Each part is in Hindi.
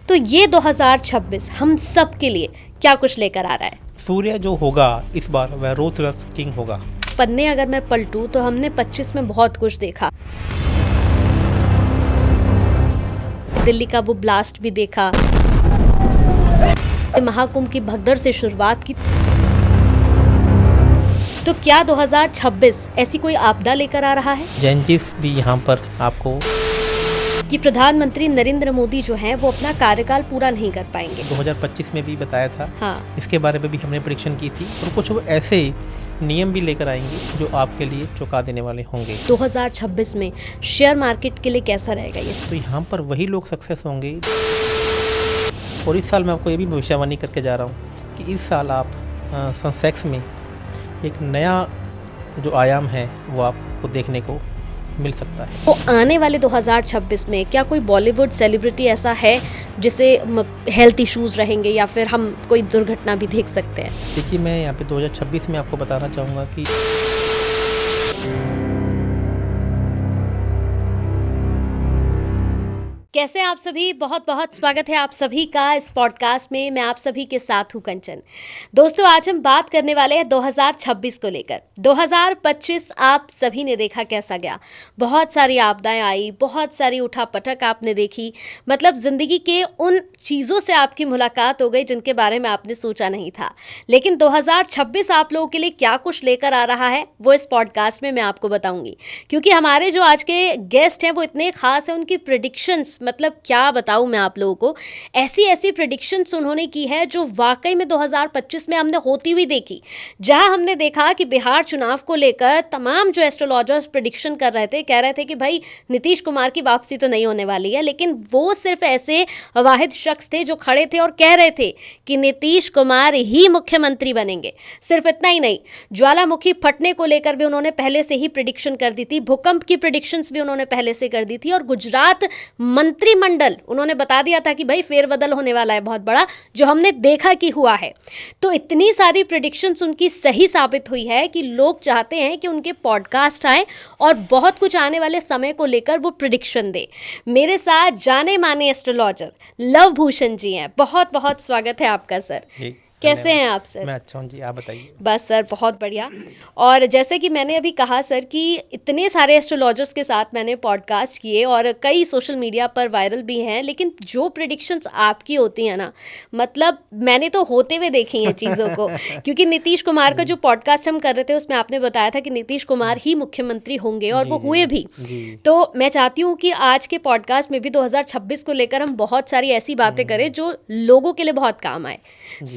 तो ये 2026 हम सब के लिए क्या कुछ लेकर आ रहा है? सूर्य जो होगा इस बार वह रोतरस किंग होगा। पन्ने अगर मैं पलटूं तो हमने 25 में बहुत कुछ देखा। दिल्ली का वो ब्लास्ट भी देखा, महाकुंभ की भगदड़ से शुरुआत की। तो क्या 2026 ऐसी कोई आपदा लेकर आ रहा है जेंजिस भी यहाँ पर आपको कि प्रधानमंत्री नरेंद्र मोदी जो हैं वो अपना कार्यकाल पूरा नहीं कर पाएंगे? 2025 में भी बताया था। हाँ, इसके बारे में भी हमने प्रेडिक्शन की थी और कुछ वो ऐसे नियम भी लेकर आएंगे जो आपके लिए चौंका देने वाले होंगे। 2026 में शेयर मार्केट के लिए कैसा रहेगा ये? तो यहाँ पर वही लोग सक्सेस होंगे। और इस साल मैं आपको ये भी भविष्यवाणी करके जा रहा हूँ कि इस साल आप सेंसेक्स में एक नया जो आयाम है वो आपको देखने को मिल सकता है। तो आने वाले 2026 में क्या कोई बॉलीवुड सेलिब्रिटी ऐसा है जिसे हेल्थ इश्यूज रहेंगे या फिर हम कोई दुर्घटना भी देख सकते हैं? देखिए, मैं यहाँ पे 2026 में आपको बताना चाहूँगा कि कैसे आप सभी, बहुत बहुत स्वागत है आप सभी का इस पॉडकास्ट में। मैं आप सभी के साथ हूँ कंचन। दोस्तों, आज हम बात करने वाले हैं 2026 को लेकर। 2025 आप सभी ने देखा कैसा गया। बहुत सारी आपदाएं आई, बहुत सारी उठापटक आपने देखी। मतलब जिंदगी के उन चीज़ों से आपकी मुलाकात हो गई जिनके बारे में आपने सोचा नहीं था। लेकिन 2026 आप लोगों के लिए क्या कुछ लेकर आ रहा है वो इस पॉडकास्ट में मैं आपको बताऊंगी, क्योंकि हमारे जो आज के गेस्ट हैं वो इतने खास हैं। उनकी प्रेडिक्शंस, मतलब क्या बताऊं मैं आप लोगों को, ऐसी ऐसी प्रेडिक्शंस उन्होंने की है जो वाकई में 2025 में हमने होती हुई देखी। जहां हमने देखा कि बिहार चुनाव को लेकर तमाम जो एस्ट्रोलॉजर्स प्रेडिक्शन कर रहे थे, कह रहे थे कि भाई नीतीश कुमार की वापसी तो नहीं होने वाली है, लेकिन वो सिर्फ ऐसे वाहिद शख्स थे जो खड़े थे और कह रहे थे कि नीतीश कुमार ही मुख्यमंत्री बनेंगे। सिर्फ इतना ही नहीं, ज्वालामुखी फटने को लेकर भी उन्होंने पहले से ही प्रेडिक्शन कर दी थी। भूकंप की प्रेडिक्शंस भी उन्होंने पहले से कर दी थी। और गुजरात मंत्रिमंडल उन्होंने बता दिया था कि भाई फेरबदल होने वाला है बहुत बड़ा, जो हमने देखा कि हुआ है। तो इतनी सारी प्रेडिक्शंस उनकी सही साबित हुई है कि लोग चाहते हैं कि उनके पॉडकास्ट आए और बहुत कुछ आने वाले समय को लेकर वो प्रेडिक्शन दे। मेरे साथ जाने माने एस्ट्रोलॉजर लव भूषण जी हैं। बहुत बहुत स्वागत है आपका सर। कैसे हैं आप सर? मैं अच्छा हूँ जी, आप बताइए। बस सर, बहुत बढ़िया। और जैसे कि मैंने अभी कहा सर कि इतने सारे एस्ट्रोलॉजर्स के साथ मैंने पॉडकास्ट किए और कई सोशल मीडिया पर वायरल भी हैं, लेकिन जो प्रेडिक्शंस आपकी होती हैं ना, मतलब मैंने तो होते हुए देखी हैं चीज़ों को। क्योंकि नीतीश कुमार का जो पॉडकास्ट हम कर रहे थे उसमें आपने बताया था कि नीतीश कुमार ही मुख्यमंत्री होंगे और वो हुए भी। तो मैं चाहती हूँ कि आज के पॉडकास्ट में भी 2026 को लेकर हम बहुत सारी ऐसी बातें करें जो लोगों के लिए बहुत काम आए।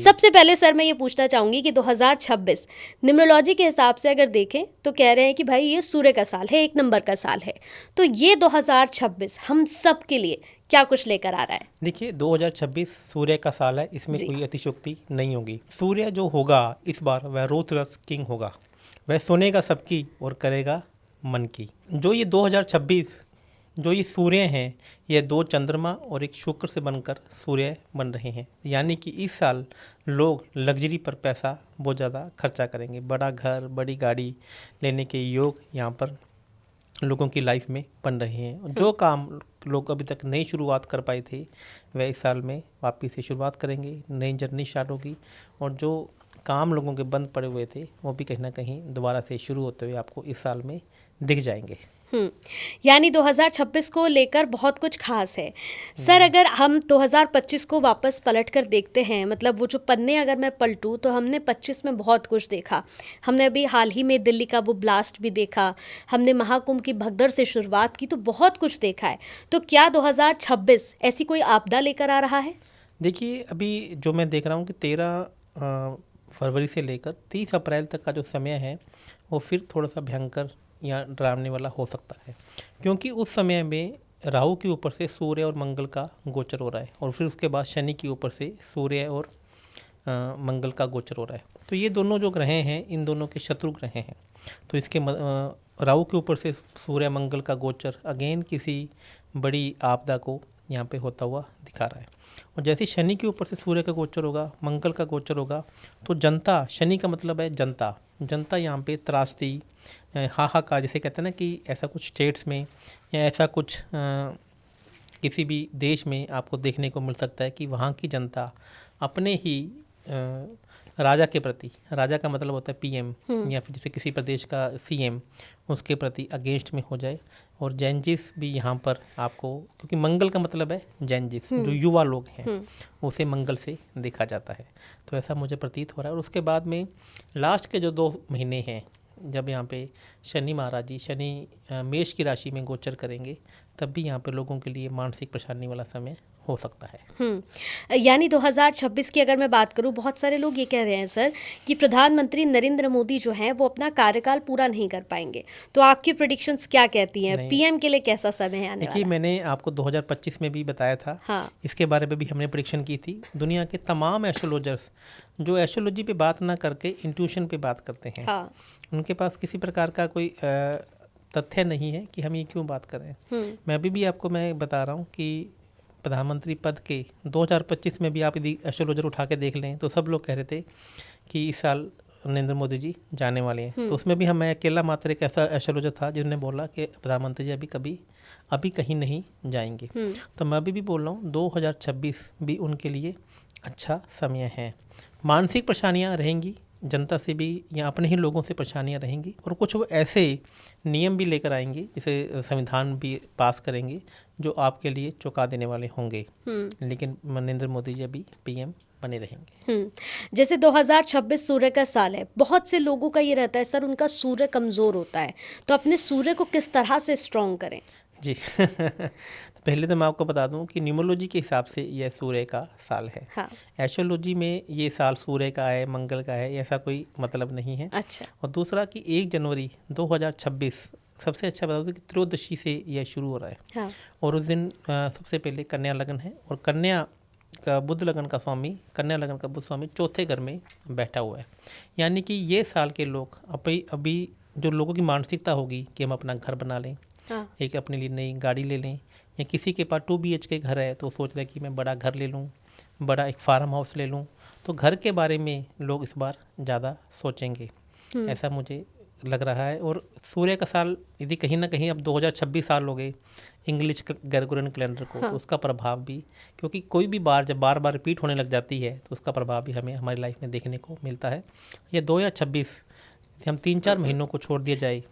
सबसे पहले सर मैं ये पूछना चाहूंगी कि 2026 न्यूमरोलॉजी के हिसाब से अगर देखें तो कह रहे हैं कि भाई ये सूर्य का साल है, 1 नंबर का साल है। तो ये 2026 हम सब के लिए क्या कुछ लेकर आ रहा है? देखिए, 2026 सूर्य का साल है, इसमें कोई अतिशयोक्ति नहीं होगी। सूर्य जो होगा इस बार वह रोतरस किंग होगा। वह सुनेगा सबकी और करेगा मन की। जो ये 2026 जो ये सूर्य हैं, ये 2 चंद्रमा और एक शुक्र से बनकर सूर्य बन रहे हैं। यानी कि इस साल लोग लग्जरी पर पैसा बहुत ज़्यादा खर्चा करेंगे। बड़ा घर, बड़ी गाड़ी लेने के योग यहाँ पर लोगों की लाइफ में बन रहे हैं। जो काम लोग अभी तक नई शुरुआत कर पाए थे वह इस साल में वापस से शुरुआत करेंगे। नई जर्नी स्टार्ट होगी और जो काम लोगों के बंद पड़े हुए थे वो भी कहीं ना कहीं दोबारा से शुरू होते हुए आपको इस साल में दिख जाएंगे। यानी 2026 को लेकर बहुत कुछ खास है। सर, अगर हम 2025 को वापस पलट कर देखते हैं, मतलब वो जो पन्ने अगर मैं पलटूं तो हमने 25 में बहुत कुछ देखा। हमने अभी हाल ही में दिल्ली का वो ब्लास्ट भी देखा, हमने महाकुंभ की भगदड़ से शुरुआत की, तो बहुत कुछ देखा है। तो क्या 2026 ऐसी कोई आपदा लेकर आ रहा है? देखिए, अभी जो मैं देख रहा हूँ कि 13 फरवरी से लेकर 30 अप्रैल तक का जो समय है वो फिर थोड़ा सा भयंकर या डरावने वाला हो सकता है, क्योंकि उस समय में राहु के ऊपर से सूर्य और मंगल का गोचर हो रहा है और फिर उसके बाद शनि के ऊपर से सूर्य और मंगल का गोचर हो रहा है। तो ये दोनों जो ग्रह हैं, इन दोनों के शत्रु ग्रह हैं। तो इसके राहु के ऊपर से सूर्य मंगल का गोचर अगेन किसी बड़ी आपदा को यहाँ पे होता हुआ दिखा रहा है। और जैसे शनि के ऊपर से सूर्य का गोचर होगा, मंगल का गोचर होगा, तो जनता, शनि का मतलब है जनता, जनता यहाँ पे त्रासदी, हाहाकार, जैसे कहते हैं ना कि ऐसा कुछ स्टेट्स में या ऐसा कुछ किसी भी देश में आपको देखने को मिल सकता है कि वहाँ की जनता अपने ही राजा के प्रति, राजा का मतलब होता है पीएम या फिर जैसे किसी प्रदेश का सीएम, उसके प्रति अगेंस्ट में हो जाए। और जैनजिस भी यहाँ पर आपको, क्योंकि मंगल का मतलब है जैनजिस, जो युवा लोग हैं उसे मंगल से देखा जाता है। तो ऐसा मुझे प्रतीत हो रहा है। और उसके बाद में लास्ट के जो 2 महीने हैं, जब यहाँ पे शनि महाराज जी, शनि मेष की राशि में गोचर करेंगे, तब भी यहाँ पे लोगों के लिए मानसिक परेशानी वाला समय हो सकता है। यानी 2026 की अगर मैं बात करूं, बहुत सारे लोग ये कह रहे हैं सर कि प्रधानमंत्री नरेंद्र मोदी जो हैं वो अपना कार्यकाल पूरा नहीं कर पाएंगे, तो आपकी प्रेडिक्शंस क्या कहती हैं? पीएम के लिए कैसा समय है आने वाला? देखिए, मैंने आपको 2025 में भी बताया था। हाँ। इसके बारे में भी हमने प्रेडिक्शन की थी। दुनिया के तमाम एस्ट्रोलॉजर्स जो एस्ट्रोलॉजी पे बात ना करके इंट्यूशन पे बात करते हैं, हाँ। उनके पास किसी प्रकार का कोई तथ्य नहीं है कि हम ये क्यों बात करें। मैं अभी भी आपको मैं बता रहा हूँ कि प्रधानमंत्री पद के 2025 में भी आप यदि एस्ट्रोलॉजर उठा के देख लें तो सब लोग कह रहे थे कि इस साल नरेंद्र मोदी जी जाने वाले हैं। तो उसमें भी मैं अकेला मात्र एक ऐसा एस्ट्रोलॉजर था जिन्होंने बोला कि प्रधानमंत्री जी अभी कहीं नहीं जाएंगे। तो मैं अभी भी बोल रहा हूँ 2026 भी उनके लिए अच्छा समय है। मानसिक परेशानियाँ रहेंगी, जनता से भी या अपने ही लोगों से परेशानियाँ रहेंगी, और कुछ वो ऐसे नियम भी लेकर आएंगे, जैसे संविधान भी पास करेंगे जो आपके लिए चौंका देने वाले होंगे। लेकिन नरेंद्र मोदी जी अभी पीएम बने रहेंगे। जैसे 2026 सूर्य का साल है, बहुत से लोगों का ये रहता है सर उनका सूर्य कमज़ोर होता है, तो अपने सूर्य को किस तरह से स्ट्रॉन्ग करें? जी तो पहले तो मैं आपको बता दूं कि न्यूमरोलॉजी के हिसाब से यह सूर्य का साल है। हाँ। एस्ट्रोलॉजी में ये साल सूर्य का है, मंगल का है, ऐसा कोई मतलब नहीं है। अच्छा। और दूसरा कि 1 जनवरी 2026 सबसे अच्छा बता दूं कि त्रयोदशी से यह शुरू हो रहा है। हाँ। और उस दिन सबसे पहले कन्या लगन है, और कन्या का बुध लगन का स्वामी, कन्या लगन का बुध स्वामी चौथे घर में बैठा हुआ है। यानी कि ये साल के लोग अभी जो लोगों की मानसिकता होगी कि हम अपना घर बना लें, हाँ। एक अपने लिए नई गाड़ी ले लें, या किसी के पास 2 BHK घर है तो सोच रहे हैं कि मैं बड़ा घर ले लूँ, बड़ा एक फार्म हाउस ले लूँ, तो घर के बारे में लोग इस बार ज़्यादा सोचेंगे, ऐसा मुझे लग रहा है। और सूर्य का साल यदि कहीं ना कहीं अब 2026 साल हो गए इंग्लिश ग्रेगोरियन कैलेंडर को, हाँ। तो उसका प्रभाव भी, क्योंकि कोई भी बार जब बार बार रिपीट होने लग जाती है तो उसका प्रभाव भी हमें हमारी लाइफ में देखने को मिलता है। ये 2026 हम 3-4 महीनों को छोड़ दिया जाए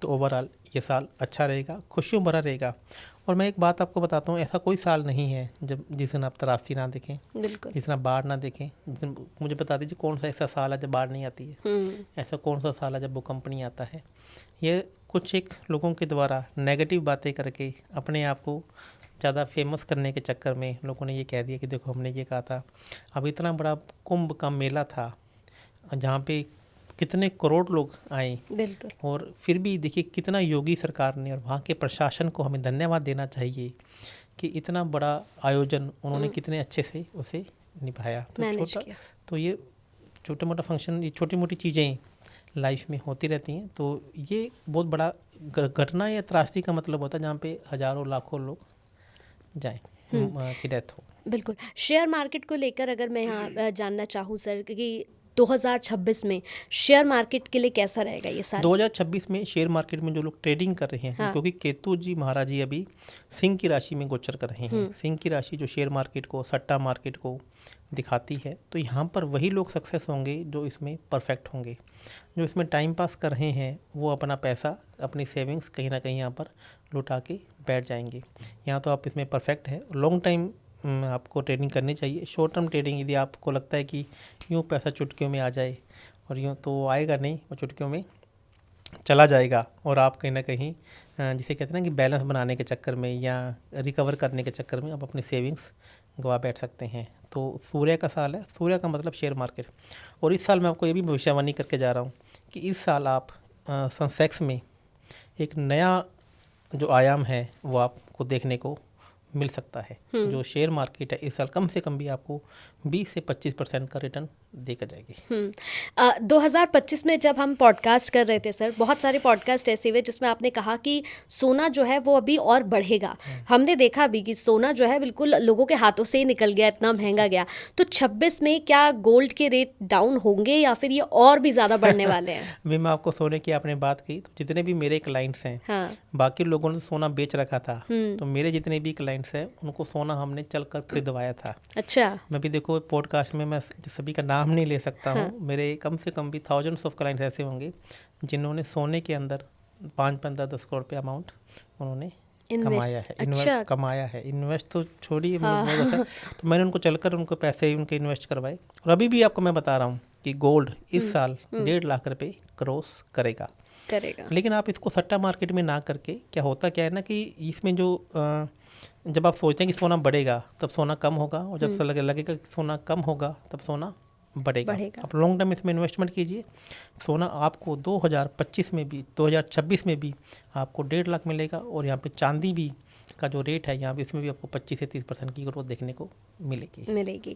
तो ओवरऑल ये साल अच्छा रहेगा, खुशियों भरा रहेगा। और मैं एक बात आपको बताता हूँ, ऐसा कोई साल नहीं है जब जिस दिन आप तरासी ना देखें, बिल्कुल, जिस दिन आप बाढ़ ना देखें। मुझे बता दीजिए कौन सा ऐसा साल है जब बाढ़ नहीं आती है, ऐसा कौन सा साल है जब भूकंप नहीं आता है। ये कुछ एक लोगों के द्वारा नेगेटिव बातें करके अपने आप को ज़्यादा फेमस करने के चक्कर में लोगों ने ये कह दिया कि देखो हमने ये कहा था। अब इतना बड़ा कुंभ का मेला था जहाँ पे कितने करोड़ लोग आए, बिल्कुल, और फिर भी देखिए कितना योगी सरकार ने और वहाँ के प्रशासन को हमें धन्यवाद देना चाहिए कि इतना बड़ा आयोजन उन्होंने कितने अच्छे से उसे निभाया। तो ये छोटा मोटा फंक्शन, ये छोटी मोटी चीज़ें लाइफ में होती रहती हैं। तो ये बहुत बड़ा घटना या त्रासदी का मतलब होता है जहाँ पे हज़ारों लाखों लोग जाएँ की डेथ हो। बिल्कुल। शेयर मार्केट को लेकर अगर मैं यहाँ जानना चाहूँ सर कि 2026 में शेयर मार्केट के लिए कैसा रहेगा ये साल? 2026 में शेयर मार्केट में जो लोग ट्रेडिंग कर रहे हैं, हाँ। क्योंकि केतु जी महाराज जी अभी सिंह की राशि में गोचर कर रहे हैं। सिंह की राशि जो शेयर मार्केट को, सट्टा मार्केट को दिखाती है, तो यहाँ पर वही लोग सक्सेस होंगे जो इसमें परफेक्ट होंगे। जो इसमें टाइम पास कर रहे हैं वो अपना पैसा, अपनी सेविंग्स कहीं ना कहीं यहाँ पर लुटा के बैठ जाएंगे। यहाँ तो आप इसमें परफेक्ट है। लॉन्ग टाइम आपको ट्रेडिंग करनी चाहिए। शॉर्ट टर्म ट्रेडिंग यदि आपको लगता है कि यूँ पैसा चुटकियों में आ जाए, और यूँ तो आएगा नहीं, वो चुटकियों में चला जाएगा, और आप कहीं ना कहीं जिसे कहते हैं ना कि बैलेंस बनाने के चक्कर में या रिकवर करने के चक्कर में आप अपनी सेविंग्स गवा बैठ सकते हैं। तो सूर्य का साल है, सूर्य का मतलब शेयर मार्केट। और इस साल मैं आपको ये भी भविष्यवाणी करके जा रहा हूँ कि इस साल आप सेंसेक्स में एक नया जो आयाम है वो आपको देखने को मिल सकता है। जो शेयर मार्केट है इस साल कम से कम भी आपको 20 से 25% का रिटर्न देकर जाएगी। 2025 में जब हम पॉडकास्ट कर रहे थे सर, बहुत सारे पॉडकास्ट ऐसे हुए जिसमें आपने कहा कि सोना जो है वो अभी और बढ़ेगा। हमने देखा अभी कि सोना जो है बिल्कुल लोगों के हाथों से ही निकल गया, इतना महंगा गया। तो 26 में क्या गोल्ड के रेट डाउन होंगे या फिर ये और भी ज़्यादा बढ़ने वाले हैं? अभी मैं आपको सोने की आपने बात की, तो जितने भी मेरे क्लाइंट्स हैं, हाँ। बाकी लोगों ने सोना बेच रखा था, तो मेरे जितने भी क्लाइंट्स हैं उनको सोना हमने चल कर खरीदवाया था। अच्छा। मैं भी देखो पॉडकास्ट में मैं सभी का नाम नहीं ले सकता हूँ। मेरे कम से कम भी थाउजेंड्स ऑफ क्लाइंट्स ऐसे होंगे जिन्होंने सोने के अंदर 5-10 करोड़ रुपये अमाउंट उन्होंने कमाया है। अच्छा। कमाया है, इन्वेस्ट तो छोड़िए, मतलब बहुत अच्छा। तो मैंने उनको चलकर उनको पैसे उनके इन्वेस्ट करवाए। और अभी भी आपको मैं बता रहा हूँ कि गोल्ड इस साल 1.5 लाख रुपए क्रॉस करेगा। लेकिन आप इसको सट्टा मार्केट में ना करके, क्या होता क्या है ना कि इसमें जो जब आप सोचते हैं कि सोना बढ़ेगा तब सोना कम होगा, और जब लगेगा कि सोना कम होगा तब सोना बढ़ेगा। आप लॉन्ग टर्म इसमें इन्वेस्टमेंट कीजिए। सोना आपको 2025 में भी 2026 में भी आपको 1.5 लाख मिलेगा। और यहाँ पे चांदी भी का जो रेट है यहाँ पे, इसमें भी आपको 25 से 30% की ग्रोथ देखने को मिलेगी।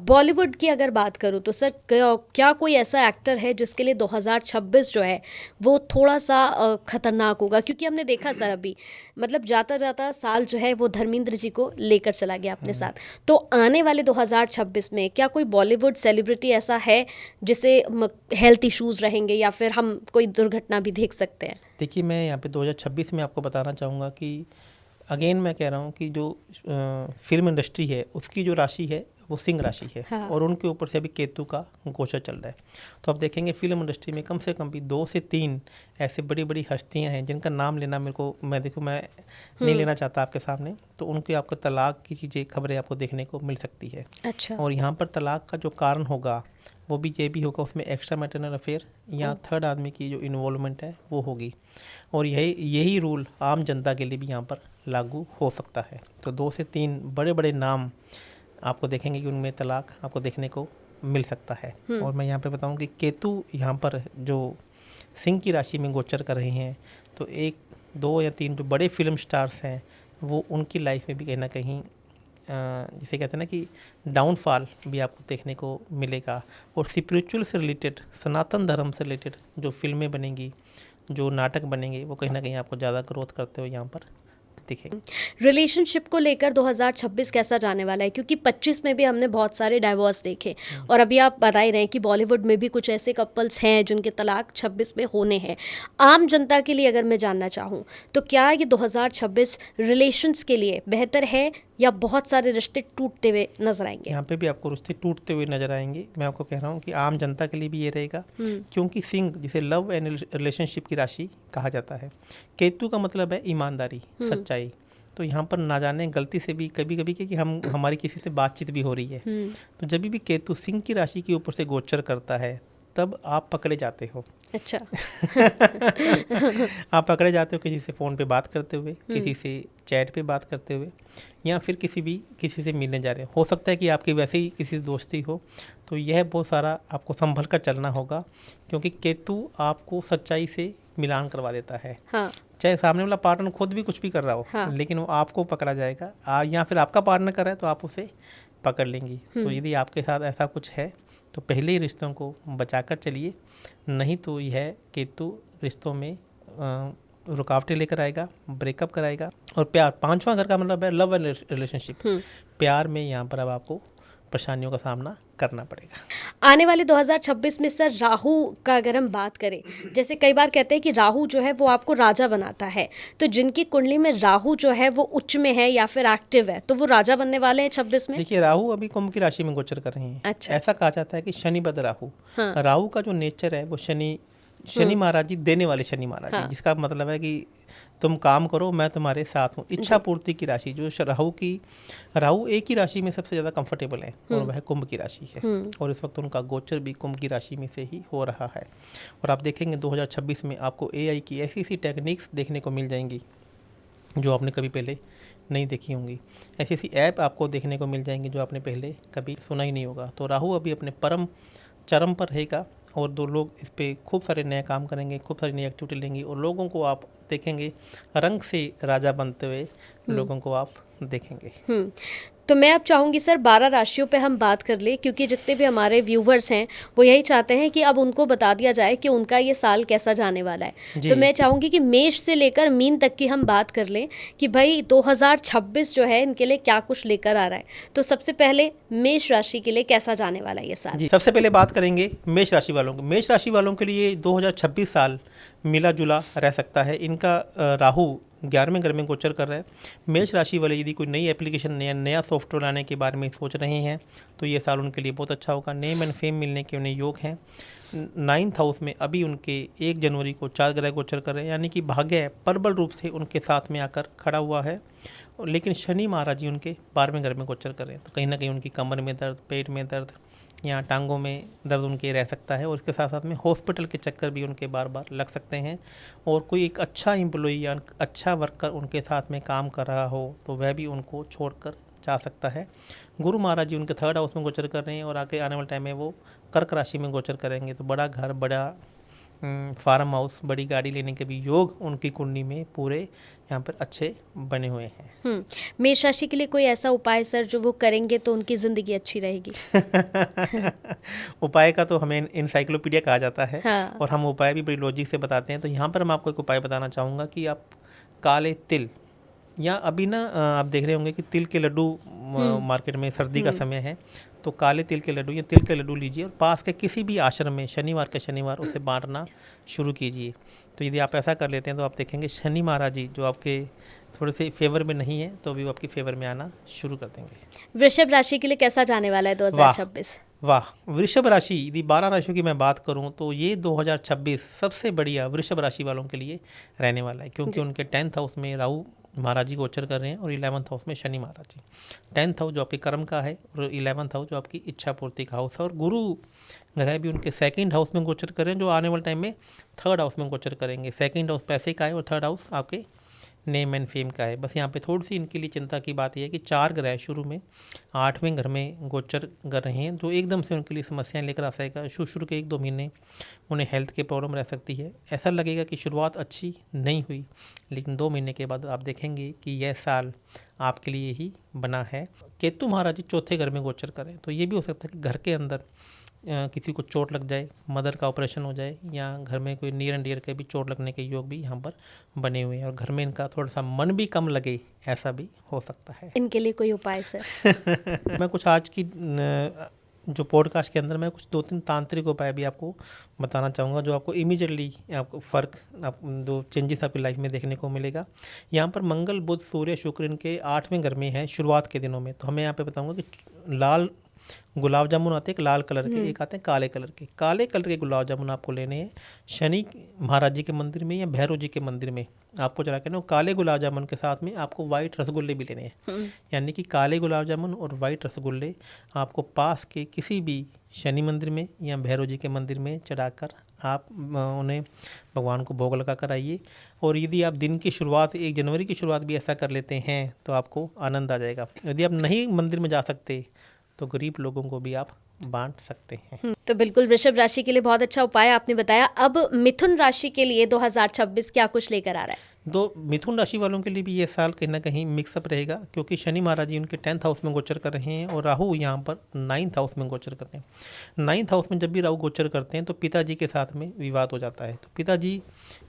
बॉलीवुड की अगर बात करूँ तो सर, क्या कोई ऐसा एक्टर है जिसके लिए 2026 जो है वो थोड़ा सा खतरनाक होगा? क्योंकि हमने देखा सर अभी, मतलब जाता जाता साल जो है वो धर्मेंद्र जी को लेकर चला गया अपने साथ। तो आने वाले 2026 में क्या कोई बॉलीवुड सेलिब्रिटी ऐसा है जिसे हेल्थ इश्यूज रहेंगे या फिर हम कोई दुर्घटना भी देख सकते हैं? देखिए, मैं यहाँ पे 2026 में आपको बताना चाहूँगा कि अगेन मैं कह रहा हूँ कि जो फिल्म इंडस्ट्री है उसकी जो राशि है वो सिंह राशि है। हाँ। और उनके ऊपर से अभी केतु का गोचर चल रहा है। तो आप देखेंगे फिल्म इंडस्ट्री में कम से कम भी 2 से 3 ऐसे बड़ी बड़ी हस्तियां हैं जिनका नाम लेना मैं नहीं लेना चाहता आपके सामने। तो उनके आपको तलाक की चीज़ें खबरें आपको देखने को मिल सकती है। अच्छा। और यहाँ पर तलाक का जो कारण होगा वो भी ये भी होगा, उसमें एक्स्ट्रा मैटरनल अफेयर या थर्ड आदमी की जो इन्वॉल्वमेंट है वो होगी। और यही रूल आम जनता के लिए भी यहाँ पर लागू हो सकता है। तो 2 से 3 बड़े बड़े नाम आपको देखेंगे कि उनमें तलाक आपको देखने को मिल सकता है। और मैं यहाँ पे बताऊँ कि केतु यहाँ पर जो सिंह की राशि में गोचर कर रहे हैं, तो 1, 2 या 3 जो बड़े फिल्म स्टार्स हैं वो उनकी लाइफ में भी कहीं ना कहीं जिसे कहते हैं ना कि डाउनफॉल भी आपको देखने को मिलेगा। और स्पिरिचुअल से रिलेटेड, सनातन धर्म से रिलेटेड जो फिल्में बनेंगी, जो नाटक बनेंगे, वो कहीं ना कहीं आपको ज़्यादा ग्रोथ करते हुए यहाँ पर दिखेंगे। रिलेशनशिप को लेकर 2026 कैसा जाने वाला है? क्योंकि 25 में भी हमने बहुत सारे डाइवोर्स देखे, और अभी आप बता ही रहे हैं कि बॉलीवुड में भी कुछ ऐसे कपल्स हैं जिनके तलाक 26 में होने हैं। आम जनता के लिए अगर मैं जानना चाहूँ तो क्या ये 2026 रिलेशंस के लिए बेहतर है या बहुत सारे रिश्ते टूटते हुए नजर आएंगे? यहाँ पे भी आपको रिश्ते टूटते हुए नजर आएंगे। मैं आपको कह रहा हूँ कि आम जनता के लिए भी ये रहेगा, क्योंकि सिंह जिसे लव एंड रिलेशनशिप की राशि कहा जाता है, केतु का मतलब है ईमानदारी, सच्चाई। तो यहाँ पर ना जाने गलती से भी कभी कभी कि हमारी किसी से बातचीत भी हो रही है, तो जब भी केतु सिंह की राशि के ऊपर से गोचर करता है तब आप पकड़े जाते हो। अच्छा। आप पकड़े जाते हो किसी से फ़ोन पे बात करते हुए, किसी से चैट पे बात करते हुए, या फिर किसी से मिलने जा रहे हो सकता है कि आपकी वैसे ही किसी से दोस्ती हो। तो यह बहुत सारा आपको संभल कर चलना होगा, क्योंकि केतु आपको सच्चाई से मिलान करवा देता है। हाँ। चाहे सामने वाला पार्टनर खुद भी कुछ भी कर रहा हो, हाँ। लेकिन वो आपको पकड़ा जाएगा, या फिर आपका पार्टनर कर रहा है तो आप उसे पकड़ लेंगी। तो यदि आपके साथ ऐसा कुछ है तो पहले ही रिश्तों को बचाकर चलिए, नहीं तो यह केतु रिश्तों में रुकावटें लेकर आएगा, ब्रेकअप कराएगा। और प्यार, 5वां घर का मतलब है लव एंड रिलेशनशिप। प्यार में यहाँ पर अब आपको परेशानियों का सामना करना पड़ेगा। आने वाले 2026 में सर राहु का अगर हम बात करें, जैसे कई बार कहते हैं कि राहु जो है वो आपको राजा बनाता है, तो जिनकी कुंडली में राहु जो है वो उच्च में है या फिर एक्टिव है, तो वो राजा बनने वाले हैं 26 में। देखिए, राहु अभी कुंभ की राशि में गोचर कर रहे हैं। अच्छा। ऐसा कहा जाता है कि शनिबद्ध राहु। हाँ। राहु का जो नेचर है वो शनि महाराज जी, देने वाले शनि महाराज जी। हाँ। जिसका मतलब है कि तुम काम करो, मैं तुम्हारे साथ हूँ। इच्छा पूर्ति की राशि जो राहु एक ही राशि में सबसे ज़्यादा कंफर्टेबल है, और वह कुंभ की राशि है। और इस वक्त उनका गोचर भी कुंभ की राशि में से ही हो रहा है। और आप देखेंगे 2026 में आपको AI की ऐसी टेक्निक्स देखने को मिल जाएंगी जो आपने कभी पहले नहीं देखी होंगी। ऐसी ऐप आपको देखने को मिल जाएंगी जो आपने पहले कभी सुना ही नहीं होगा। तो राहु अभी अपने परम चरम पर रहेगा, और 2 लोग इस पर खूब सारे नए काम करेंगे, खूब सारी नई एक्टिविटी लेंगी, और लोगों को आप देखेंगे रंग से राजा बनते हुए लोगों को आप देखेंगे। तो मैं अब चाहूँगी सर 12 राशियों पे हम बात कर ले, क्योंकि जितने भी हमारे व्यूवर्स हैं वो यही चाहते हैं कि अब उनको बता दिया जाए कि उनका ये साल कैसा जाने वाला है। जी। तो मैं चाहूँगी कि मेष से लेकर मीन तक की हम बात कर लें कि भाई 2026 जो है इनके लिए क्या कुछ लेकर आ रहा है। तो सबसे पहले मेष राशि के लिए कैसा जाने वाला है ये साल? जी, सबसे पहले बात करेंगे मेष राशि वालों की। मेष राशि वालों के लिए 2026 साल मिला जुला रह सकता है। इनका राहु 11वें घर में गोचर कर रहा है। मेष राशि वाले यदि कोई नई एप्लीकेशन नया सॉफ्टवेयर लाने के बारे में सोच रहे हैं तो ये साल उनके लिए बहुत अच्छा होगा। नेम एंड फेम मिलने के उन्हें योग हैं। 9th हाउस में अभी उनके 1 जनवरी को 4 ग्रह गोचर कर रहे हैं, यानी कि भाग्य प्रबल रूप से उनके साथ में आकर खड़ा हुआ है। लेकिन शनि महाराज जी उनके 12वें घर में गोचर कर रहे हैं, तो कहीं ना कहीं उनकी कमर में दर्द, पेट में दर्द या टांगों में दर्द उनके रह सकता है। और इसके साथ साथ में हॉस्पिटल के चक्कर भी उनके बार बार लग सकते हैं। और कोई एक अच्छा एम्प्लॉई या अच्छा वर्कर उनके साथ में काम कर रहा हो तो वह भी उनको छोड़कर जा सकता है। गुरु महाराज जी उनके 3rd हाउस में गोचर कर रहे हैं और आगे आने वाले टाइम में वो कर्क राशि में गोचर करेंगे, तो बड़ा घर, बड़ा फार्म हाउस, बड़ी गाड़ी लेने के भी योग उनकी कुंडली में पूरे यहाँ पर अच्छे बने हुए हैं। मेष राशि के लिए कोई ऐसा उपाय सर जो वो करेंगे तो उनकी ज़िंदगी अच्छी रहेगी? उपाय का तो हमें इंसाइक्लोपीडिया कहा जाता है। हाँ। और हम उपाय भी बड़ी लॉजिक से बताते हैं। तो यहाँ पर मैं आपको एक उपाय बताना चाहूँगा कि आप काले तिल, या अभी ना आप देख रहे होंगे कि तिल के लड्डू मार्केट में, सर्दी का समय है, तो काले तिल के लड्डू या तिल के लड्डू लीजिए और पास के किसी भी आश्रम में शनिवार के शनिवार उसे बांटना शुरू कीजिए। तो यदि आप ऐसा कर लेते हैं तो आप देखेंगे शनि महाराज जी जो आपके थोड़े से फेवर में नहीं है तो भी वो आपके फेवर में आना शुरू कर देंगे। वृषभ राशि के लिए कैसा जाने वाला है 2026? वाह, वृषभ राशि, यदि 12 राशियों की मैं बात करूं तो ये 2026 सबसे बढ़िया वृषभ राशि वालों के लिए रहने वाला है, क्योंकि उनके 10th हाउस में राहु महाराज जी गोचर कर रहे हैं और 11th हाउस में शनि महाराज जी। 10th हाउस जो आपके कर्म का है और 11th हाउस जो आपकी इच्छा पूर्ति का हाउस है। और गुरु ग्रह भी उनके 2nd हाउस में गोचर कर रहे हैं, जो आने वाले टाइम में 3rd हाउस में गोचर करेंगे। 2nd हाउस पैसे का है और 3rd हाउस आपके नेम एंड फेम का है। बस यहाँ पे थोड़ी सी इनके लिए चिंता की बात यह है कि 4 ग्रह शुरू में 8वें घर में गोचर कर रहे हैं, जो एकदम से उनके लिए समस्याएं लेकर आ जाएगा। शुरू के 1-2 महीने उन्हें हेल्थ के प्रॉब्लम रह सकती है। ऐसा लगेगा कि शुरुआत अच्छी नहीं हुई, लेकिन 2 महीने के बाद आप देखेंगे कि यह साल आपके लिए ही बना है। केतु महाराज जी 4थे घर में गोचर करें तो ये भी हो सकता है कि घर के अंदर किसी को चोट लग जाए, मदर का ऑपरेशन हो जाए, या घर में कोई नियर एंड डियर के भी चोट लगने के योग भी यहाँ पर बने हुए हैं। और घर में इनका थोड़ा सा मन भी कम लगे, ऐसा भी हो सकता है। इनके लिए कोई उपाय सर? मैं कुछ आज की जो पॉडकास्ट के अंदर मैं कुछ 2-3 तांत्रिक उपाय भी आपको बताना चाहूँगा, जो आपको इमीडिएटली आपको फ़र्क, दो चेंजेस आपकी लाइफ में देखने को मिलेगा। यहाँ पर मंगल, बुध, सूर्य, शुक्र इनके 8वें घर में है शुरुआत के दिनों में। तो हमें यहाँ पे बताऊँगा कि लाल गुलाब जामुन आते हैं, एक लाल कलर के, एक आते हैं काले कलर के। काले कलर के गुलाब जामुन आपको लेने हैं शनि महाराज जी के मंदिर में या भैरव जी के मंदिर में आपको चढ़ा के ना, काले गुलाब जामुन के साथ में आपको वाइट रसगुल्ले भी लेने हैं। यानी कि काले गुलाब जामुन और वाइट रसगुल्ले आपको पास के किसी भी शनि मंदिर में या भैरव जी के मंदिर में चढ़ाकर आप उन्हें भगवान को भोग लगा कर आइए। और यदि आप दिन की शुरुआत 1 जनवरी की शुरुआत भी ऐसा कर लेते हैं तो आपको आनंद आ जाएगा। यदि आप नहीं मंदिर में जा सकते तो गरीब लोगों को भी आप बांट सकते हैं। तो बिल्कुल वृषभ राशि के लिए बहुत अच्छा उपाय आपने बताया। अब मिथुन राशि के लिए 2026 क्या कुछ लेकर आ रहा है? मिथुन राशि वालों के लिए भी ये साल कहीं ना कहीं मिक्सअप रहेगा, क्योंकि शनि महाराज जी उनके 10th हाउस में गोचर कर रहे हैं और राहु यहाँ पर 9th हाउस में गोचर कर रहे हैं। 9th हाउस में जब भी राहु गोचर करते हैं तो पिताजी के साथ में विवाद हो जाता है। तो पिताजी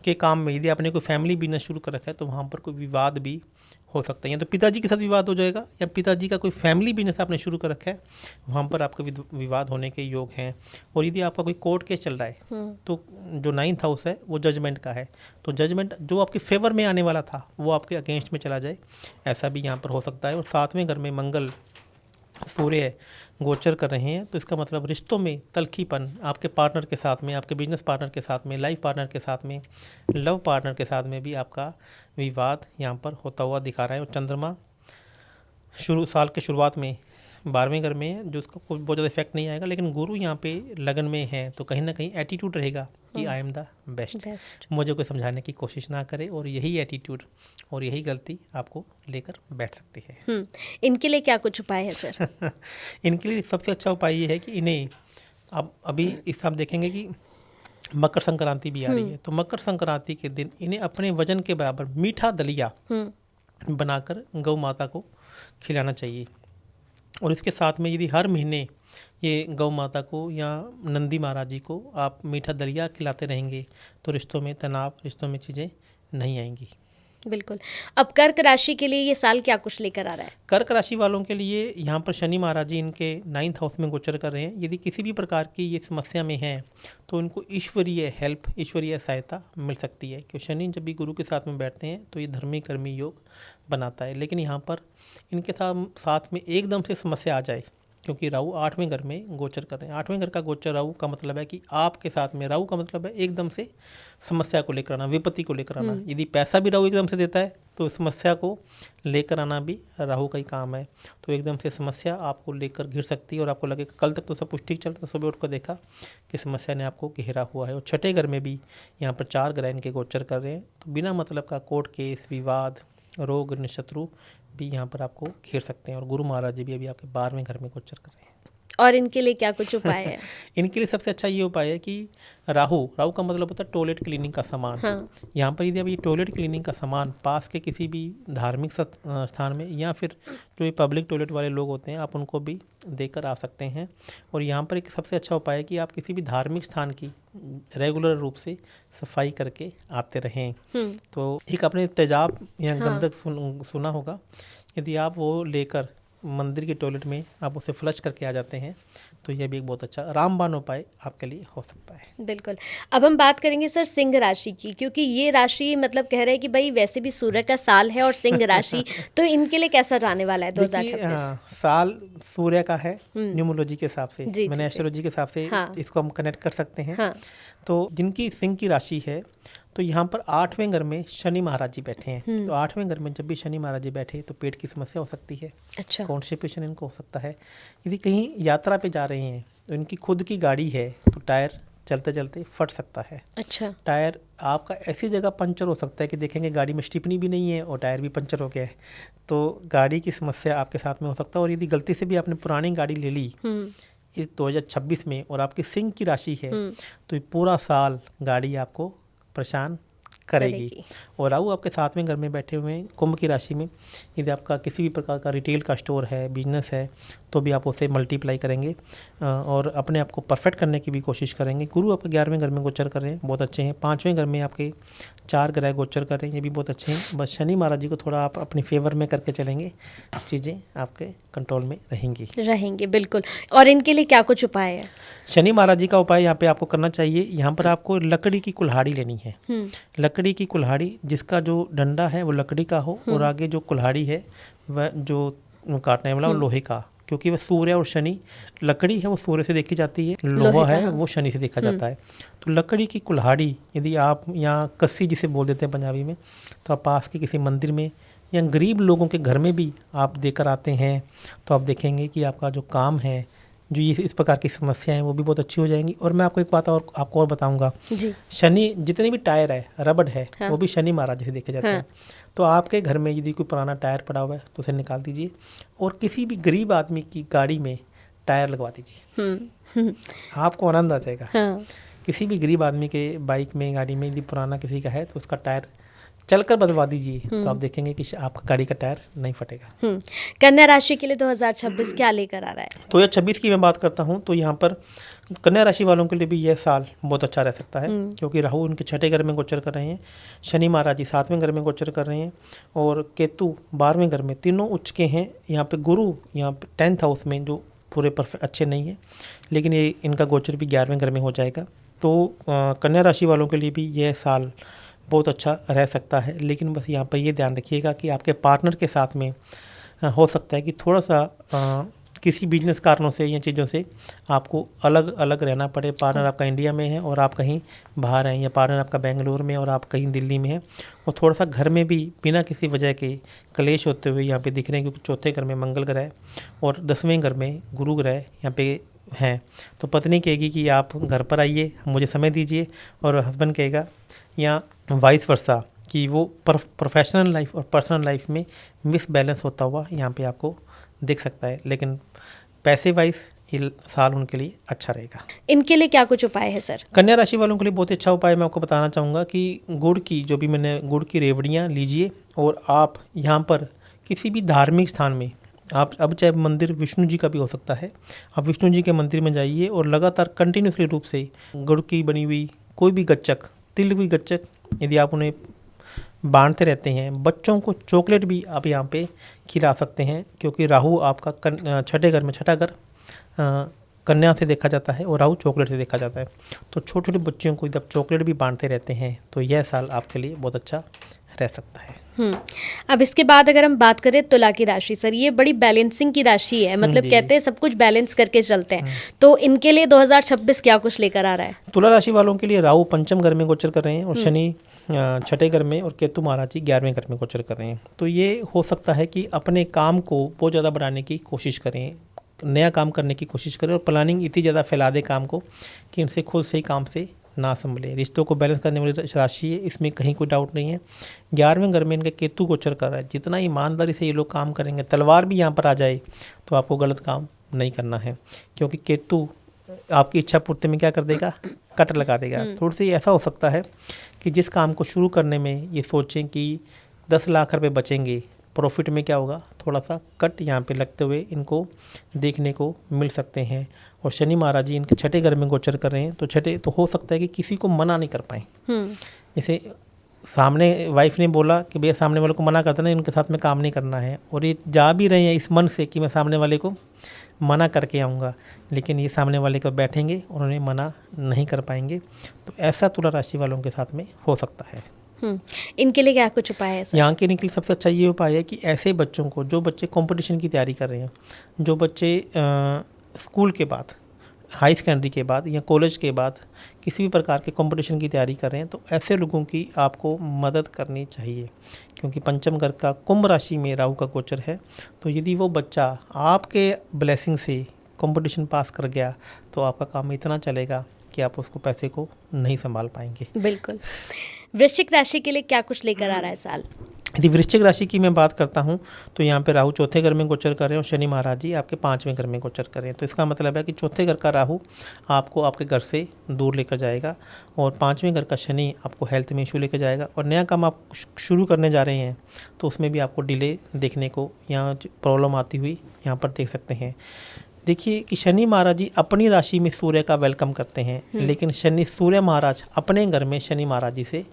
के काम में यदि आपने कोई फैमिली बिजनेस शुरू कर रखा है तो वहाँ पर कोई विवाद भी हो सकता है, या तो पिताजी के साथ विवाद हो जाएगा, या पिताजी का कोई फैमिली बिजनेस आपने शुरू कर रखा है वहाँ पर आपका विवाद होने के योग हैं। और यदि आपका कोई कोर्ट केस चल रहा है तो जो 9th हाउस है वो जजमेंट का है, तो जजमेंट जो आपके फेवर में आने वाला था वो आपके अगेंस्ट में चला जाए, ऐसा भी यहाँ पर हो सकता है। और 7वें घर में मंगल, सूर्य गोचर कर रहे हैं, तो इसका मतलब रिश्तों में तलखीपन, आपके पार्टनर के साथ में, आपके बिजनेस पार्टनर के साथ में, लाइफ पार्टनर के साथ में, लव पार्टनर के साथ में भी आपका विवाद यहाँ पर होता हुआ दिखा रहा है। और चंद्रमा साल के शुरुआत में 12वें घर में है, जो उसका कोई बहुत ज़्यादा इफेक्ट नहीं आएगा, लेकिन गुरु यहाँ पे लगन में है तो कहीं ना कहीं एटीट्यूड रहेगा कि आई एम द बेस्ट, मुझे कोई समझाने की कोशिश ना करे, और यही एटीट्यूड और यही गलती आपको लेकर बैठ सकती है। इनके लिए क्या कुछ उपाय है सर? इनके लिए सबसे अच्छा उपाय ये है कि इन्हें अभी इस आप देखेंगे कि मकर संक्रांति भी आ रही है, तो मकर संक्रांति के दिन इन्हें अपने वजन के बराबर मीठा दलिया बनाकर गौ माता को खिलाना चाहिए। और इसके साथ में यदि हर महीने ये गौ माता को या नंदी महाराज जी को आप मीठा दलिया खिलाते रहेंगे तो रिश्तों में तनाव, रिश्तों में चीज़ें नहीं आएंगी। बिल्कुल। अब कर्क राशि के लिए ये साल क्या कुछ लेकर आ रहा है? कर्क राशि वालों के लिए यहाँ पर शनि महाराज जी इनके 9th हाउस में गोचर कर रहे हैं। यदि किसी भी प्रकार की ये समस्या में हैं तो इनको ईश्वरीय हेल्प, ईश्वरीय सहायता मिल सकती है, क्योंकि शनि जब भी गुरु के साथ में बैठते हैं तो ये धर्मी कर्मी योग बनाता है। लेकिन यहाँ पर इनके साथ में एकदम से समस्या आ जाए, क्योंकि राहु 8वें घर में गोचर कर रहे हैं। 8वें घर का गोचर राहु का मतलब है कि आपके साथ में, राहु का मतलब है एकदम से समस्या को लेकर आना, विपत्ति को लेकर आना। यदि पैसा भी राहु एकदम से देता है तो समस्या को लेकर आना भी राहु का ही काम है। तो एकदम से समस्या आपको लेकर घिर सकती है और आपको लगेगा कल तक तो सब कुछ ठीक चल रहा था, सुबह उठकर देखा कि समस्या ने आपको घेरा हुआ है। और छठे घर में भी यहाँ पर 4 ग्रह इनके गोचर कर रहे हैं, तो बिना मतलब का कोर्ट केस, विवाद, रोग, शत्रु भी यहाँ पर आपको घेर सकते हैं। और गुरु महाराज जी भी अभी आपके 12वें घर में गोचर कर रहे हैं। और इनके लिए क्या कुछ उपाय है? इनके लिए सबसे अच्छा ये उपाय है कि राहु का मतलब होता है टॉयलेट क्लीनिंग का सामान। हाँ। यहाँ पर यदि आप ये टॉयलेट क्लीनिंग का सामान पास के किसी भी धार्मिक स्थान में या फिर जो ये पब्लिक टॉयलेट वाले लोग होते हैं आप उनको भी देकर आ सकते हैं। और यहाँ पर एक सबसे अच्छा उपाय है कि आप किसी भी धार्मिक स्थान की रेगुलर रूप से सफाई करके आते रहें। तो एक आपने तेजाब या गंधक सुना होगा, यदि आप वो लेकर मंदिर के टॉयलेट में आप उसे फ्लश करके आ जाते हैं तो यह भी एक बहुत अच्छा रामबाण उपाय आपके लिए हो सकता है। बिल्कुल। अब हम बात करेंगे सर सिंह राशि की, क्योंकि ये राशि मतलब कह रहे हैं कि भाई वैसे भी सूर्य का साल है और सिंह राशि तो इनके लिए कैसा जाने वाला है 2026? साल सूर्य का है न्यूमरोलॉजी के हिसाब से, मैंने एस्ट्रोलॉजी के हिसाब से हाँ। इसको हम कनेक्ट कर सकते हैं। हाँ। तो जिनकी सिंह की राशि है तो यहाँ पर 8वें घर में शनि महाराज जी बैठे हैं। तो 8वें घर में जब भी शनि महाराज जी बैठे तो पेट की समस्या हो सकती है। अच्छा। कॉन्स्टिपेशन इनको हो सकता है। यदि कहीं यात्रा पे जा रहे हैं तो इनकी खुद की गाड़ी है तो टायर चलते चलते फट सकता है। अच्छा। टायर आपका ऐसी जगह पंचर हो सकता है कि देखेंगे गाड़ी में स्टिपनी भी नहीं है और टायर भी पंचर हो गया है, तो गाड़ी की समस्या आपके साथ में हो सकता है। और यदि गलती से भी आपने पुरानी गाड़ी ले ली इस 2026 में और आपकी सिंह की राशि है तो ये पूरा साल गाड़ी आपको परेशान करेगी। और राहु आपके 7वें घर में बैठे हुए हैं कुंभ की राशि में। यदि आपका किसी भी प्रकार का रिटेल का स्टोर है, बिजनेस है, तो भी आप उसे मल्टीप्लाई करेंगे और अपने आप को परफेक्ट करने की भी कोशिश करेंगे। गुरु आपके 11वें घर में गोचर कर रहे हैं, बहुत अच्छे हैं। 5वें घर में आपके 4 ग्रह गोचर कर रहे हैं, ये भी बहुत अच्छे हैं। बस शनि महाराज जी को थोड़ा आप अपनी फेवर में करके चलेंगे, चीज़ें आपके कंट्रोल में रहेंगी। बिल्कुल। और इनके लिए क्या कुछ उपाय है? शनि महाराज जी का उपाय यहाँ पे आपको करना चाहिए, यहाँ पर आपको लकड़ी की कुल्हाड़ी लेनी है। लकड़ी की कुल्हाड़ी जिसका जो डंडा है वो लकड़ी का हो और आगे जो कुल्हाड़ी है वह जो काटने वाला वो लोहे का, क्योंकि वह सूर्य और शनि, लकड़ी है वो सूर्य से देखी जाती है, लोहा है वो शनि से देखा जाता है। तो लकड़ी की कुल्हाड़ी यदि आप यहाँ कस्सी जिसे बोल देते हैं पंजाबी में, तो आप पास के किसी मंदिर में या गरीब लोगों के घर में भी आप देकर आते हैं तो आप देखेंगे कि आपका जो काम है, जो ये इस प्रकार की समस्याएं हैं वो भी बहुत अच्छी हो जाएंगी। और मैं आपको एक बात और आपको और बताऊंगा, शनि जितने भी टायर है, रबड़ है, वो भी शनि महाराज से देखे जाते हैं। तो आपके घर में यदि कोई पुराना टायर पड़ा हुआ है तो उसे निकाल दीजिए और किसी भी गरीब आदमी की गाड़ी में टायर लगवा दीजिए, आपको आनंद आ जाएगा। किसी भी गरीब आदमी के बाइक में, गाड़ी में यदि पुराना किसी का है तो उसका टायर चलकर बदलवा दीजिए, तो आप देखेंगे कि आपका गाड़ी का टायर नहीं फटेगा। कन्या राशि के लिए 2026 क्या लेकर आ रहा है? 2026 की मैं बात करता हूँ तो यहाँ पर कन्या राशि वालों के लिए भी यह साल बहुत अच्छा रह सकता है, क्योंकि राहु उनके 6ठे घर में गोचर कर रहे हैं, शनि महाराज जी 7वें घर में गोचर कर रहे हैं और केतु 12वें घर में, तीनों उच्च के हैं। यहाँ पे गुरु यहाँ पे 10th हाउस में जो पूरे परफेक्ट अच्छे नहीं है, लेकिन ये इनका गोचर भी 11वें घर में हो जाएगा। तो कन्या राशि वालों के लिए भी यह साल बहुत अच्छा रह सकता है। लेकिन बस यहाँ पर ये ध्यान रखिएगा कि आपके पार्टनर के साथ में हो सकता है कि थोड़ा सा किसी बिजनेस कारणों से या चीज़ों से आपको अलग अलग रहना पड़े। पार्टनर आपका इंडिया में है और आप कहीं बाहर हैं, या पार्टनर आपका बेंगलुरु में और आप कहीं दिल्ली में हैं, और थोड़ा सा घर में भी बिना किसी वजह के क्लेश होते हुए यहाँ पे दिख रहे हैं, क्योंकि 4थे घर में मंगल ग्रह और 10वें घर में गुरु ग्रह यहाँ पे हैं। तो पत्नी कहेगी कि आप घर पर आइए, मुझे समय दीजिए, और हस्बैंड कहेगा या वाइस वर्सा कि वो प्रोफेशनल लाइफ और पर्सनल लाइफ में मिसबैलेंस होता हुआ यहाँ पे आपको दिख सकता है। लेकिन पैसे वाइज ये साल उनके लिए अच्छा रहेगा। इनके लिए क्या कुछ उपाय है सर? कन्या राशि वालों के लिए बहुत अच्छा उपाय मैं आपको बताना चाहूँगा कि गुड़ की जो भी मैंने गुड़ की रेवड़ियाँ लीजिए और आप यहाँ पर किसी भी धार्मिक स्थान में, आप अब चाहे मंदिर विष्णु जी का भी हो सकता है, आप विष्णु जी के मंदिर में जाइए और लगातार कंटिन्यूसली रूप से गुड़ की बनी हुई कोई भी गच्चक, तिल हुई गच्चक यदि आप उन्हें बांटते रहते हैं, बच्चों को चॉकलेट भी आप यहाँ पे खिला सकते हैं, क्योंकि राहु आपका छठे घर में, छठा घर कन्या से देखा जाता है और राहु चॉकलेट से देखा जाता है। तो छोटे छोटे बच्चों को जब चॉकलेट भी बांटते रहते हैं तो यह साल आपके लिए बहुत अच्छा रह सकता है। अब इसके बाद अगर हम बात करें तुला की राशि सर, ये बड़ी बैलेंसिंग की राशि है, मतलब जी। कहते हैं सब कुछ बैलेंस करके चलते हैं, तो इनके लिए 2026 क्या कुछ लेकर आ रहा है? तुला राशि वालों के लिए राहु पंचम घर में गोचर कर रहे हैं और शनि छठे घर में और केतु महाराज जी 11वें घर में गोचर कर रहे हैं। तो ये हो सकता है कि अपने काम को बहुत ज़्यादा बढ़ाने की कोशिश करें, नया काम करने की कोशिश करें और प्लानिंग इतनी ज़्यादा फैला दे काम को कि इनसे खुद से ही काम से ना संभले। रिश्तों को बैलेंस करने वाली राशि है, इसमें कहीं कोई डाउट नहीं है। 11वें घर में इनके केतु गोचर कर रहा है, जितना ईमानदारी से ये लोग काम करेंगे, तलवार भी यहाँ पर आ जाए तो आपको गलत काम नहीं करना है, क्योंकि केतु आपकी इच्छा पूर्ति में क्या कर देगा, कट लगा देगा। थोड़ी सी ऐसा हो सकता है कि जिस काम को शुरू करने में ये सोचें कि 10 लाख रुपए बचेंगे, प्रॉफिट में क्या होगा, थोड़ा सा कट यहाँ पे लगते हुए इनको देखने को मिल सकते हैं। और शनि महाराज जी इनके छठे घर में गोचर कर रहे हैं, तो छठे तो हो सकता है कि किसी को मना नहीं कर पाएँ। जैसे सामने वाइफ ने बोला कि भैया सामने वाले को मना करते ना, इनके साथ में काम नहीं करना है, और ये जा भी रहे हैं इस मन से कि मैं सामने वाले को मना करके आऊँगा, लेकिन ये सामने वाले को बैठेंगे और उन्हें मना नहीं कर पाएंगे। तो ऐसा तुला राशि वालों के साथ में हो सकता है। इनके लिए क्या कुछ उपाय है सर? यहाँ के इनके लिए सबसे अच्छा ये उपाय है कि ऐसे बच्चों को, जो बच्चे कंपटीशन की तैयारी कर रहे हैं, जो बच्चे स्कूल के बाद, हाई सेकेंडरी के बाद या कॉलेज के बाद किसी भी प्रकार के कंपटीशन की तैयारी कर रहे हैं, तो ऐसे लोगों की आपको मदद करनी चाहिए, क्योंकि पंचम घर का कुंभ राशि में राहु का गोचर है। तो यदि वो बच्चा आपके ब्लेसिंग से कंपटीशन पास कर गया तो आपका काम इतना चलेगा कि आप उसको पैसे को नहीं संभाल पाएंगे। बिल्कुल। वृश्चिक राशि के लिए क्या कुछ लेकर आ रहा है साल? यदि वृश्चिक राशि की मैं बात करता हूं तो यहाँ पे राहु चौथे घर में गोचर कर रहे हैं और शनि महाराज जी आपके 5वें घर में गोचर कर रहे हैं। तो इसका मतलब है कि चौथे घर का राहु आपको आपके घर से दूर लेकर जाएगा और 5वें घर का शनि आपको हेल्थ में इशू लेकर जाएगा, और नया काम आप शुरू करने जा रहे हैं तो उसमें भी आपको डिले देखने को, यहाँ प्रॉब्लम आती हुई यहाँ पर देख सकते हैं। देखिए कि शनि महाराज जी अपनी राशि में सूर्य का वेलकम करते हैं, लेकिन सूर्य महाराज अपने घर में शनि महाराज जी से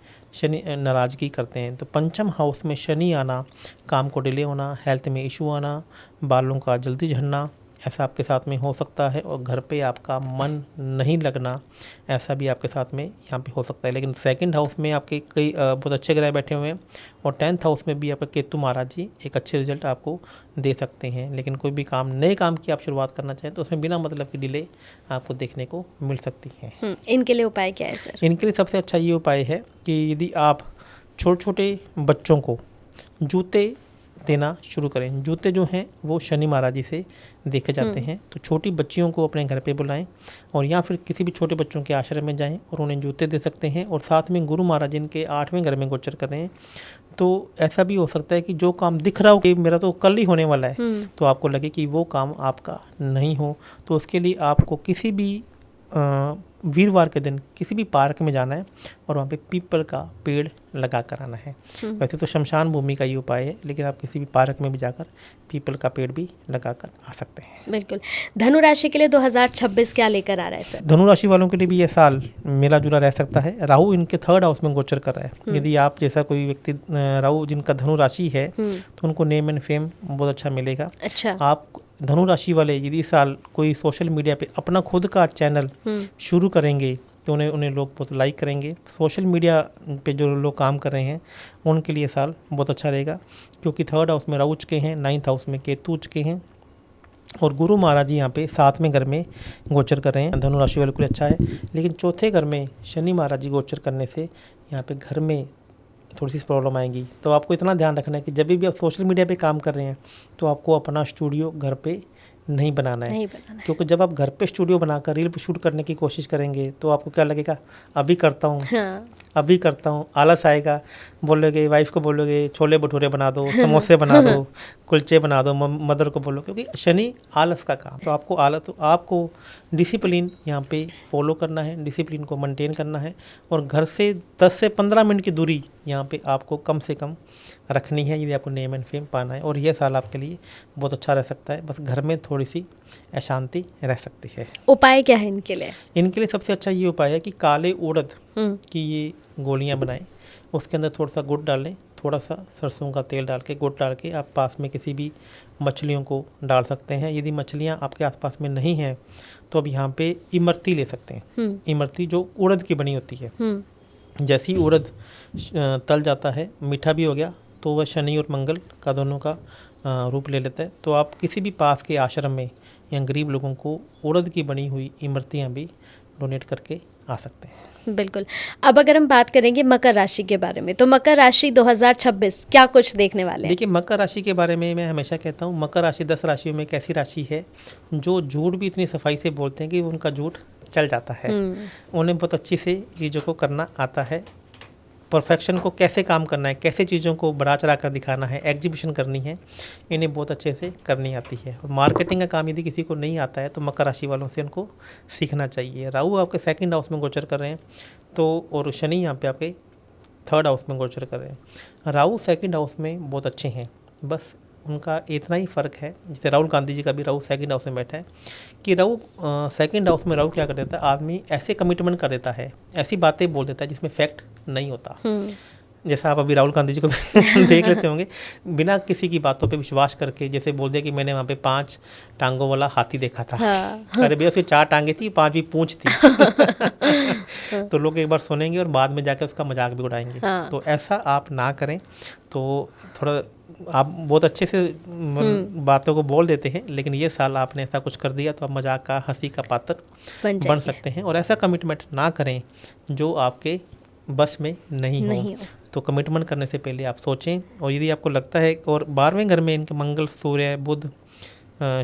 नाराज़गी करते हैं। तो पंचम हाउस में शनि आना, काम को डिले होना, हेल्थ में इशू आना, बालों का जल्दी झड़ना, ऐसा आपके साथ में हो सकता है, और घर पे आपका मन नहीं लगना, ऐसा भी आपके साथ में यहाँ पे हो सकता है। लेकिन सेकंड हाउस में आपके कई बहुत अच्छे ग्रह बैठे हुए हैं, और 10th हाउस में भी आपका केतु महाराज जी एक अच्छे रिजल्ट आपको दे सकते हैं। लेकिन कोई भी काम, नए काम की आप शुरुआत करना चाहें तो उसमें बिना मतलब की डिले आपको देखने को मिल सकती है। इनके लिए उपाय क्या है सर? इनके लिए सबसे अच्छा ये उपाय है कि यदि आप छोटे छोटे बच्चों को जूते देना शुरू करें। जूते जो हैं वो शनि महाराज जी से देखे जाते हैं, तो छोटी बच्चियों को अपने घर पे बुलाएं और या फिर किसी भी छोटे बच्चों के आश्रम में जाएं और उन्हें जूते दे सकते हैं। और साथ में गुरु महाराज इनके 8वें घर में गोचर कर रहे हैं, तो ऐसा भी हो सकता है कि जो काम दिख रहा हो कि मेरा तो कल ही होने वाला है, तो आपको लगे कि वो काम आपका नहीं हो, तो उसके लिए आपको किसी भी वीरवार के दिन किसी भी पार्क में जाना है और वहाँ पे पीपल का पेड़ लगा कर आना है। वैसे तो शमशान भूमि का ये उपाय है, लेकिन आप किसी भी पार्क में भी जाकर पीपल का पेड़ भी लगा कर आ सकते हैं। बिल्कुल। धनु राशि के लिए 2026 क्या लेकर आ रहा है सर? धनु राशि वालों के लिए भी ये साल मिला जुला रह सकता है। राहु इनके 3rd हाउस में गोचर कर रहा है। यदि आप जैसा कोई व्यक्ति राहु जिनका धनु राशि है तो उनको नेम एंड फेम बहुत अच्छा मिलेगा। अच्छा। आप धनु राशि वाले यदि साल कोई सोशल मीडिया पे अपना खुद का चैनल शुरू करेंगे तो उन्हें लोग बहुत लाइक करेंगे। सोशल मीडिया पे जो लोग काम कर रहे हैं उनके लिए साल बहुत अच्छा रहेगा, क्योंकि 3rd हाउस में राहु के हैं, 9th हाउस में केतु के हैं, और गुरु महाराज जी यहाँ पे 7वें घर में गोचर कर रहे हैं। धनु राशि वालों के लिए अच्छा है, लेकिन चौथे घर में शनि महाराज जी गोचर करने से यहाँ पे घर में थोड़ी सी प्रॉब्लम आएगी। तो आपको इतना ध्यान रखना है कि जब भी आप सोशल मीडिया पे काम कर रहे हैं तो आपको अपना स्टूडियो घर पे नहीं बनाना है। नहीं बनाना है। क्योंकि जब आप घर पे स्टूडियो बनाकर रील पे शूट करने की कोशिश करेंगे तो आपको क्या लगेगा, अभी करता हूँ, हाँ, अभी करता हूँ, आलस आएगा। बोलोगे, वाइफ को बोलोगे छोले भटूरे बना दो, समोसे बना दो, कुलचे बना दो, मदर को बोलो, क्योंकि शनि आलस का काम। तो आपको डिसिप्लिन यहाँ पे फॉलो करना है, डिसिप्लिन को मेंटेन करना है, और घर से 10 से 15 मिनट की दूरी यहाँ पे आपको कम से कम रखनी है यदि आपको नेम एंड फेम पाना है। और यह साल आपके लिए बहुत अच्छा रह सकता है। बस घर में थोड़ी सी अशांति रह सकती है। उपाय क्या है इनके लिए? इनके लिए सबसे अच्छा ये उपाय है कि काले उड़द हम्म। की ये गोलियां बनाएं, उसके अंदर थोड़ा सा गुड़ डालें, थोड़ा सा सरसों का तेल डाल के, गुड़ डाल के आप पास में किसी भी मछलियों को डाल सकते हैं। यदि मछलियां आपके आसपास में नहीं हैं तो अब यहाँ पे इमरती ले सकते हैं। इमरती जो उड़द की बनी होती है, जैसे ही उड़द तल जाता है, मीठा भी हो गया, तो वह शनि और मंगल का दोनों का रूप ले लेता है। तो आप किसी भी पास के आश्रम में या गरीब लोगों को उड़द की बनी हुई इमरतियाँ भी डोनेट करके आ सकते हैं। बिल्कुल। अब अगर हम बात करेंगे मकर राशि के बारे में, तो मकर राशि 2026 क्या कुछ देखने वाले हैं? देखिए, मकर राशि के बारे में मैं हमेशा कहता हूँ, मकर राशि 10 राशियों में एक ऐसी राशि है जो झूठ भी इतनी सफाई से बोलते हैं कि उनका झूठ चल जाता है। उन्हें बहुत अच्छी से चीज़ों को करना आता है, परफेक्शन को कैसे काम करना है, कैसे चीज़ों को बढ़ा चढ़ा कर दिखाना है, एग्जीबिशन करनी है, इन्हें बहुत अच्छे से करनी आती है। और मार्केटिंग का काम यदि किसी को नहीं आता है तो मकर राशि वालों से उनको सीखना चाहिए। राहु आपके 2nd हाउस में गोचर कर रहे हैं, तो और शनि यहाँ पे आपके 3rd हाउस में गोचर कर रहे हैं। राहु 2nd हाउस में बहुत अच्छे हैं, बस उनका इतना ही फ़र्क है, जैसे राहुल गांधी जी का भी राहु 2nd हाउस में बैठा है, कि राहु 2nd हाउस में राहु क्या कर देता है, आदमी ऐसे कमिटमेंट कर देता है, ऐसी बातें बोल देता है जिसमें फैक्ट नहीं होता। जैसा आप अभी राहुल गांधी जी को देख लेते होंगे, बिना किसी की बातों पे विश्वास करके जैसे बोल दिया कि मैंने वहाँ पे 5 टांगों वाला हाथी देखा था। हाँ। अरे भैया, उसकी 4 टांगे थी, 5 भी पूंछ थी। तो लोग एक बार सुनेंगे और बाद में जाकर उसका मजाक भी उड़ाएंगे। हाँ। तो ऐसा आप ना करें। तो थोड़ा आप बहुत अच्छे से बातों को बोल देते हैं, लेकिन ये साल आपने ऐसा कुछ कर दिया तो आप मजाक का, हंसी का पात्र बन सकते हैं। और ऐसा कमिटमेंट ना करें जो आपके बस में नहीं हो। तो कमिटमेंट करने से पहले आप सोचें। और यदि आपको लगता है, और 12वें घर में इनके मंगल, सूर्य, बुध,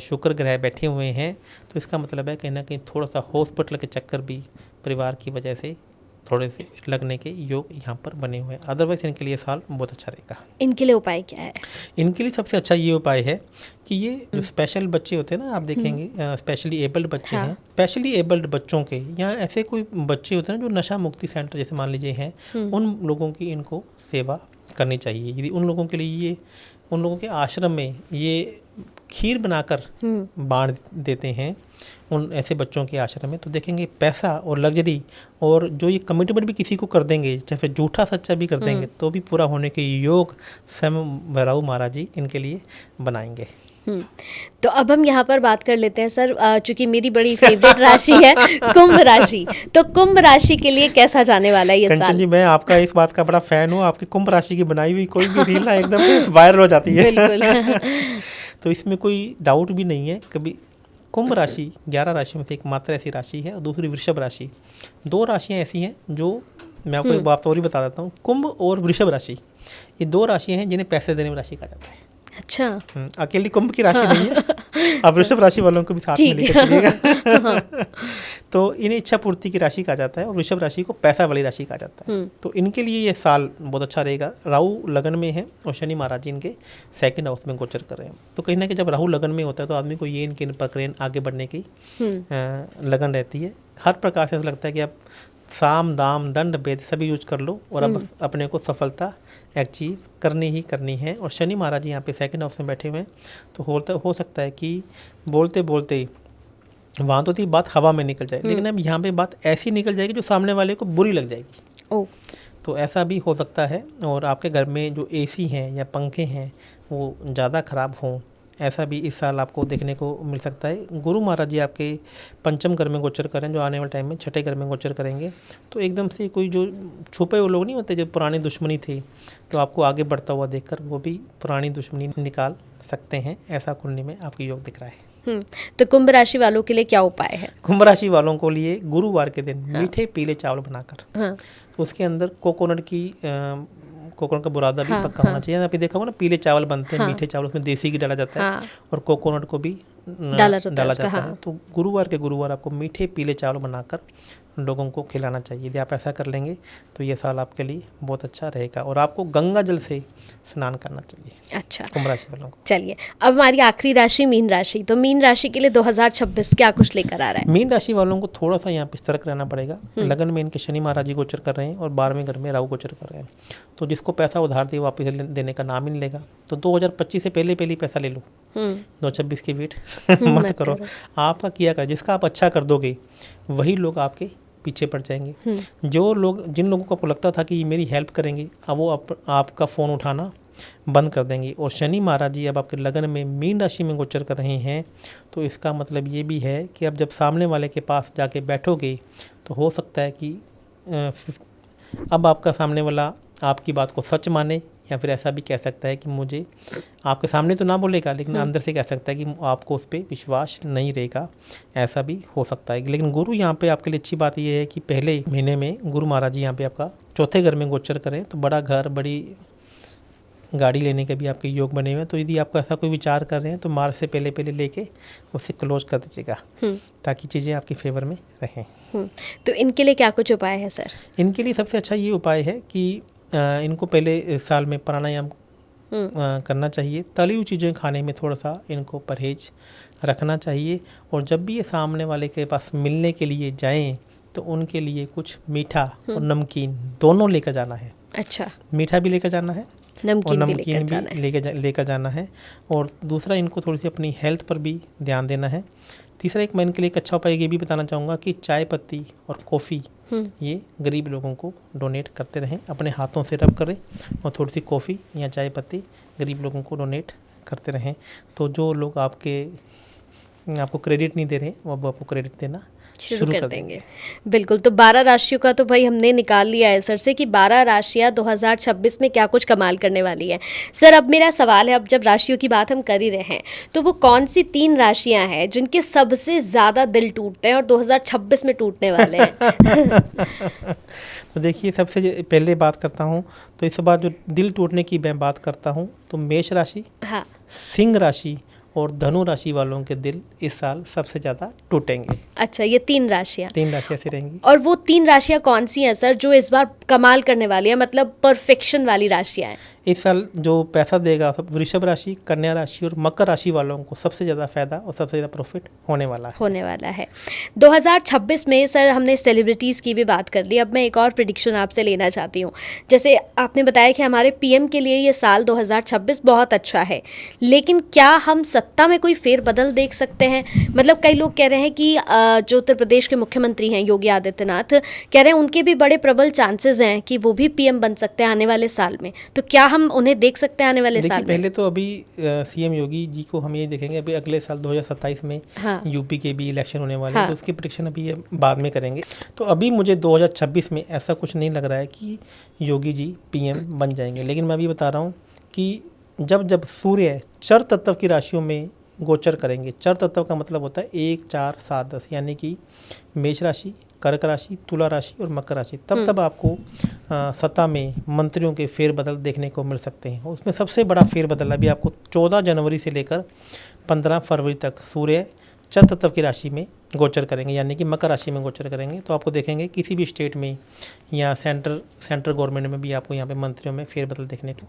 शुक्र ग्रह बैठे हुए हैं, तो इसका मतलब है कहीं ना कहीं थोड़ा सा हॉस्पिटल के चक्कर भी परिवार की वजह से थोड़े से लगने के योग यहाँ पर बने हुए हैं। अदरवाइज इनके लिए साल बहुत अच्छा रहेगा। इनके लिए उपाय क्या है? इनके लिए सबसे अच्छा ये उपाय है कि ये जो स्पेशल बच्चे होते हैं ना, आप देखेंगे स्पेशली एबल्ड बच्चे हैं, स्पेशली एबल्ड बच्चों के, यहाँ ऐसे कोई बच्चे होते हैं जो नशा मुक्ति सेंटर जैसे मान लीजिए हैं, उन लोगों की इनको सेवा करनी चाहिए। यदि उन लोगों के लिए ये, उन लोगों के आश्रम में ये खीर बनाकर बांट देते हैं उन ऐसे बच्चों के आश्रम में, तो देखेंगे पैसा और लग्जरी और जो ये कमिटमेंट भी किसी को कर देंगे, चाहे झूठा सच्चा भी कर देंगे, तो भी पूरा होने के योग स्वयं राहु महाराज जी इनके लिए बनाएंगे। तो अब हम यहाँ पर बात कर लेते हैं सर, चूंकि मेरी बड़ी फेवरेट राशि है कुंभ राशि, तो कुंभ राशि के लिए कैसा जाने वाला है ये साल? कंचन जी, मैं आपका इस बात का बड़ा फैन हूँ। आपकी कुंभ राशि की बनाई हुई कोई भी रील ना एकदम वायरल हो जाती है। बिल्कुल। तो इसमें कोई डाउट भी नहीं है कभी। कुंभ राशि 11 राशियों में से एकमात्र ऐसी राशि है, और दूसरी वृषभ राशि। 2 राशियाँ ऐसी हैं जो मैं आपको एक बात और ही बता देता हूँ। कुंभ और वृषभ राशि, ये 2 राशियाँ हैं जिन्हें पैसे देने वाली राशि कहा जाता है। अच्छा। अकेली कुंभ की राशि नहीं है, आप वृषभ राशि वालों को भी साथ में लेकर चलिएगा। तो इन्हें इच्छा पूर्ति की राशि कहा जाता है, और वृषभ राशि को पैसा वाली राशि कहा जाता है। तो इनके लिए ये साल बहुत अच्छा रहेगा। राहु लगन में है और शनि महाराज जी इनके 2nd हाउस में गोचर कर रहे हैं। तो कहीं ना कहीं जब राहु लगन में होता है तो आदमी को ये इनके पकड़ें आगे बढ़ने की लगन रहती है। हर प्रकार से ऐसा लगता है कि आप साम दाम दंड भेद सभी यूज कर लो और अब अपने को सफलता अचीव करनी ही करनी है। और शनि महाराज यहाँ पे 2nd हाउस में बैठे हुए हैं, तो हो सकता है कि बोलते बोलते वहाँ तो थी बात हवा में निकल जाए, लेकिन अब यहाँ पे बात ऐसी निकल जाएगी जो सामने वाले को बुरी लग जाएगी। तो ऐसा भी हो सकता है। और आपके घर में जो AC हैं या पंखे हैं वो ज़्यादा ख़राब हों, ऐसा भी इस साल आपको देखने को मिल सकता है। गुरु महाराज जी आपके 5म घर में गोचर करें, जो आने वाले टाइम में 6ठे घर में गोचर करेंगे, तो एकदम से कोई जो छुपे हुए लोग नहीं होते जो पुरानी दुश्मनी थी, तो आपको आगे बढ़ता हुआ देखकर वो भी पुरानी दुश्मनी निकाल सकते हैं। ऐसा कुंडली में आपकी योग दिख रहा है। तो कुंभ राशि वालों के लिए क्या उपाय है? कुंभ राशि वालों को लिए गुरुवार के दिन मीठे पीले चावल बनाकर, तो उसके अंदर कोकोनट का बुरादा भी पक्का होना चाहिए। आपने देखा होगा ना, पीले चावल बनते हैं, मीठे चावल, उसमें देसी घी डाला जाता है, और कोकोनट को भी डाला जाता है, है। हाँ। तो गुरुवार के गुरुवार आपको मीठे पीले चावल बनाकर लोगों को खिलाना चाहिए। यदि आप ऐसा कर लेंगे तो ये साल आपके लिए बहुत अच्छा रहेगा। और आपको गंगा जल से स्नान करना चाहिए। अच्छा, कुंभ राशि वालों को। चलिए अब हमारी आखिरी राशि मीन राशि। तो मीन राशि के लिए 2026 क्या कुछ लेकर आ रहा है? मीन राशि वालों को थोड़ा सा यहाँ पे सतर्क रहना पड़ेगा। लगन में इनके शनि महाराज जी गोचर कर रहे हैं और 12वें घर में राहु गोचर कर रहे हैं। तो जिसको पैसा उधार दिए वापस देने का नाम ही नहीं लेगा। तो 2025 से पहले पहले पैसा ले लो, 2026 की वेट मत करो। आपका किया का जिसका आप अच्छा कर दोगे वही लोग आपके पीछे पड़ जाएंगे। जो लोग जिन लोगों को आपको लगता था कि मेरी हेल्प करेंगे, अब वो आपका फ़ोन उठाना बंद कर देंगे। और शनि महाराज जी अब आपके लगन में मीन राशि में गोचर कर रहे हैं। तो इसका मतलब ये भी है कि अब जब सामने वाले के पास जाके बैठोगे तो हो सकता है कि अब आपका सामने वाला आपकी बात को सच माने, या फिर ऐसा भी कह सकता है कि मुझे आपके सामने तो ना बोलेगा लेकिन अंदर से कह सकता है कि आपको उस पर विश्वास नहीं रहेगा। ऐसा भी हो सकता है। लेकिन गुरु यहाँ पे आपके लिए अच्छी बात यह है कि पहले महीने में गुरु महाराज जी यहाँ पे आपका चौथे घर में गोचर करें तो बड़ा घर, बड़ी गाड़ी लेने के भी आपके योग बने हुए हैं। तो यदि आपको ऐसा कोई विचार कर रहे हैं तो मार्च से पहले पहले लेके उससे क्लोज कर दीजिएगा ताकि चीज़ें आपकी फेवर में रहें। तो इनके लिए क्या कुछ उपाय है सर? इनके लिए सबसे अच्छा ये उपाय है कि इनको पहले साल में प्राणायाम करना चाहिए। तली हुई चीज़ें खाने में थोड़ा सा इनको परहेज रखना चाहिए। और जब भी ये सामने वाले के पास मिलने के लिए जाएं तो उनके लिए कुछ मीठा और नमकीन दोनों लेकर जाना है। अच्छा, मीठा भी लेकर जाना है और नमकीन भी लेकर जाना है। और दूसरा, इनको थोड़ी सी अपनी हेल्थ पर भी ध्यान देना है। तीसरा, एक मैं इनके लिए एक अच्छा उपाय ये भी बताना चाहूँगा कि चाय पत्ती और कॉफ़ी ये गरीब लोगों को डोनेट करते रहें। अपने हाथों से रब करें और थोड़ी सी कॉफ़ी या चाय पत्ती गरीब लोगों को डोनेट करते रहें। तो जो लोग आपको क्रेडिट नहीं दे रहे वो अब आपको क्रेडिट देना शुरू कर देंगे। बिल्कुल। तो 12 राशियों का तो भाई हमने निकाल लिया है सर से कि 12 राशियां 2026 में क्या कुछ कमाल करने वाली है। सर अब मेरा सवाल है, अब जब राशियों की बात हम कर ही रहे हैं तो वो कौन सी 3 राशियां हैं जिनके सबसे ज़्यादा दिल टूटते हैं और 2026 में टूटने वाले हैं? तो देखिए, सबसे पहले बात करता हूँ तो इस बार जो दिल टूटने की मैं बात करता हूँ तो मेष राशि, हाँ, सिंह राशि और धनु राशि वालों के दिल इस साल सबसे ज़्यादा टूटेंगे। अच्छा, ये 3 राशियाँ ऐसी रहेंगी। और वो 3 राशियाँ कौन सी हैं सर जो इस बार कमाल करने वाली है, मतलब परफेक्शन वाली राशियाँ हैं? इस साल जो पैसा देगा सब वृषभ राशि, कन्या राशि और मकर राशि वालों को सबसे ज़्यादा फायदा और सबसे ज़्यादा प्रॉफिट होने वाला है। 2026 में सर हमने सेलिब्रिटीज़ की भी बात कर ली। अब मैं एक और प्रेडिक्शन आपसे लेना चाहती हूँ। जैसे आपने बताया कि हमारे पीएम के लिए ये साल 2026 बहुत अच्छा है, लेकिन क्या हम सत्ता में कोई फेरबदल देख सकते हैं? मतलब कई लोग कह रहे हैं कि जो उत्तर प्रदेश के मुख्यमंत्री हैं योगी आदित्यनाथ, कह रहे हैं उनके भी बड़े प्रबल चांसेस हैं कि वो भी पीएम बन सकते हैं आने वाले साल में। तो क्या हम उन्हें देख सकते हैं आने वाले साल में? पहले तो अभी सीएम योगी जी को हम ये देखेंगे अभी अगले साल 2027 में। हाँ। यूपी के भी इलेक्शन होने वाले हैं। हाँ। तो उसकी प्रेडिक्शन अभी बाद में करेंगे। तो अभी मुझे 2026 में ऐसा कुछ नहीं लग रहा है कि योगी जी पीएम बन जाएंगे। लेकिन मैं अभी बता रहा हूँ कि जब सूर्य चर तत्व की राशियों में गोचर करेंगे, चर तत्व का मतलब होता है 1, 4, 7, 10, यानी कि मेष राशि, कर्क राशि, तुला राशि और मकर राशि, तब आपको सत्ता में मंत्रियों के फेरबदल देखने को मिल सकते हैं। उसमें सबसे बड़ा फेरबदल अभी आपको 14 जनवरी से लेकर 15 फरवरी तक सूर्य चर तत्व की राशि में गोचर करेंगे, यानी कि मकर राशि में गोचर करेंगे। तो आपको देखेंगे किसी भी स्टेट में या सेंट्रल गवर्नमेंट में भी आपको यहाँ पे मंत्रियों में फेरबदल देखने को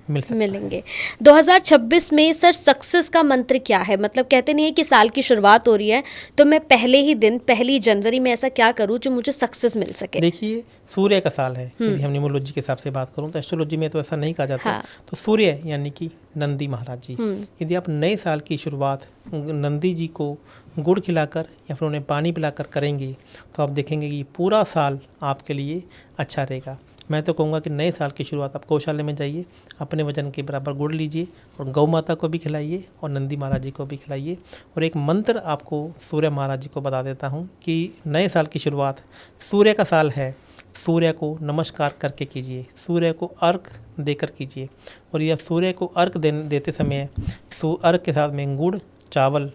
मिलेंगे। 2026 में सर सक्सेस का मंत्र क्या है? मतलब कहते नहीं है कि साल की शुरुआत हो रही है तो मैं पहले ही दिन 1 जनवरी में ऐसा क्या करूं जो मुझे सक्सेस मिल सके? देखिए, सूर्य का साल है। यदि हम न्यूमरोलॉजी के हिसाब से बात करूं तो एस्ट्रोलॉजी में तो ऐसा नहीं कहा जाता। हाँ। तो सूर्य यानी कि नंदी महाराज जी, यदि आप नए साल की शुरुआत नंदी जी को गुड़ खिलाकर या फिर उन्हें पानी पिलाकर करेंगे तो आप देखेंगे कि पूरा साल आपके लिए अच्छा रहेगा। मैं तो कहूँगा कि नए साल की शुरुआत आप गौशाले में जाइए, अपने वजन के बराबर गुड़ लीजिए और गौ माता को भी खिलाइए और नंदी महाराज जी को भी खिलाइए। और एक मंत्र आपको सूर्य महाराज जी को बता देता हूँ कि नए साल की शुरुआत सूर्य का साल है, सूर्य को नमस्कार करके कीजिए, सूर्य को अर्घ देकर कीजिए। और यह सूर्य को अर्घ देते समय अर्घ के साथ में गुड़, चावल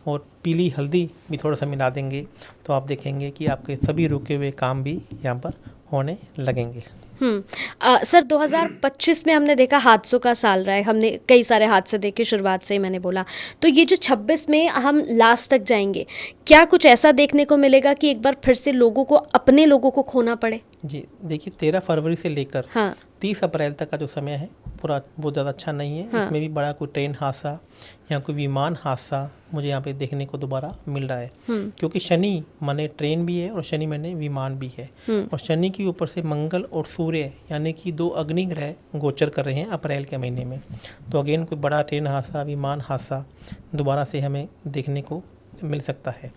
और पीली हल्दी भी थोड़ा सा मिला देंगे तो आप देखेंगे कि आपके सभी रुके हुए काम भी यहाँ पर होने लगेंगे। सर 2025 में हमने देखा हादसों का साल रहा है, हमने कई सारे हादसे देखे, शुरुआत से ही मैंने बोला। तो ये जो 26 में हम लास्ट तक जाएंगे, क्या कुछ ऐसा देखने को मिलेगा कि एक बार फिर से लोगों को, अपने लोगों को खोना पड़े? जी देखिए, 13 फरवरी से लेकर हाँ 30 अप्रैल तक का जो समय है पूरा बहुत ज़्यादा अच्छा नहीं है। हाँ। इसमें भी बड़ा कोई ट्रेन हादसा या कोई विमान हादसा मुझे यहाँ पे देखने को दोबारा मिल रहा है, क्योंकि शनि माने ट्रेन भी है और शनि माने विमान भी है, और शनि के ऊपर से मंगल और सूर्य यानी कि 2 अग्नि ग्रह गोचर कर रहे हैं अप्रैल के महीने में। तो अगेन कोई बड़ा ट्रेन हादसा, विमान हादसा दोबारा से हमें देखने को मिल सकता है।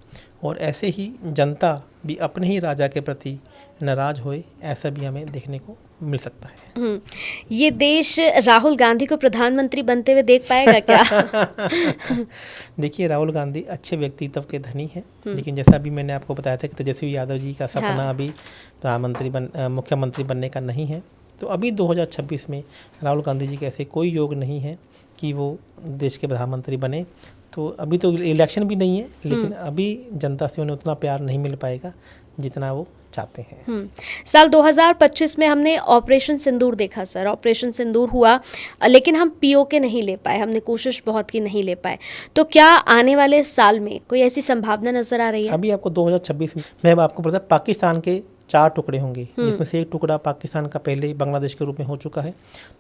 और ऐसे ही जनता भी अपने ही राजा के प्रति नाराज होए, ऐसा भी हमें देखने को मिल सकता है। ये देश राहुल गांधी को प्रधानमंत्री बनते हुए देख पाएगा क्या? देखिए, राहुल गांधी अच्छे व्यक्तित्व के धनी हैं, लेकिन जैसा अभी मैंने आपको बताया था कि तेजस्वी यादव जी का सपना हाँ। अभी मुख्यमंत्री बनने का नहीं है। तो अभी 2026 में राहुल गांधी जी के ऐसे कोई योग नहीं है कि वो देश के प्रधानमंत्री बने। तो अभी तो इलेक्शन भी नहीं है, लेकिन अभी जनता से उन्हें उतना प्यार नहीं मिल पाएगा जितना वो चाहते हैं। साल 2025 में हमने ऑपरेशन सिंदूर देखा सर, ऑपरेशन सिंदूर हुआ, लेकिन हम पीओके नहीं ले पाए, हमने कोशिश बहुत की, नहीं ले पाए। तो क्या आने वाले साल में कोई ऐसी संभावना नजर आ रही है? अभी आपको 2026 में मैं आपको पता है, पाकिस्तान के 4 टुकड़े होंगे, जिसमें से एक टुकड़ा पाकिस्तान का पहले ही बांग्लादेश के रूप में हो चुका है।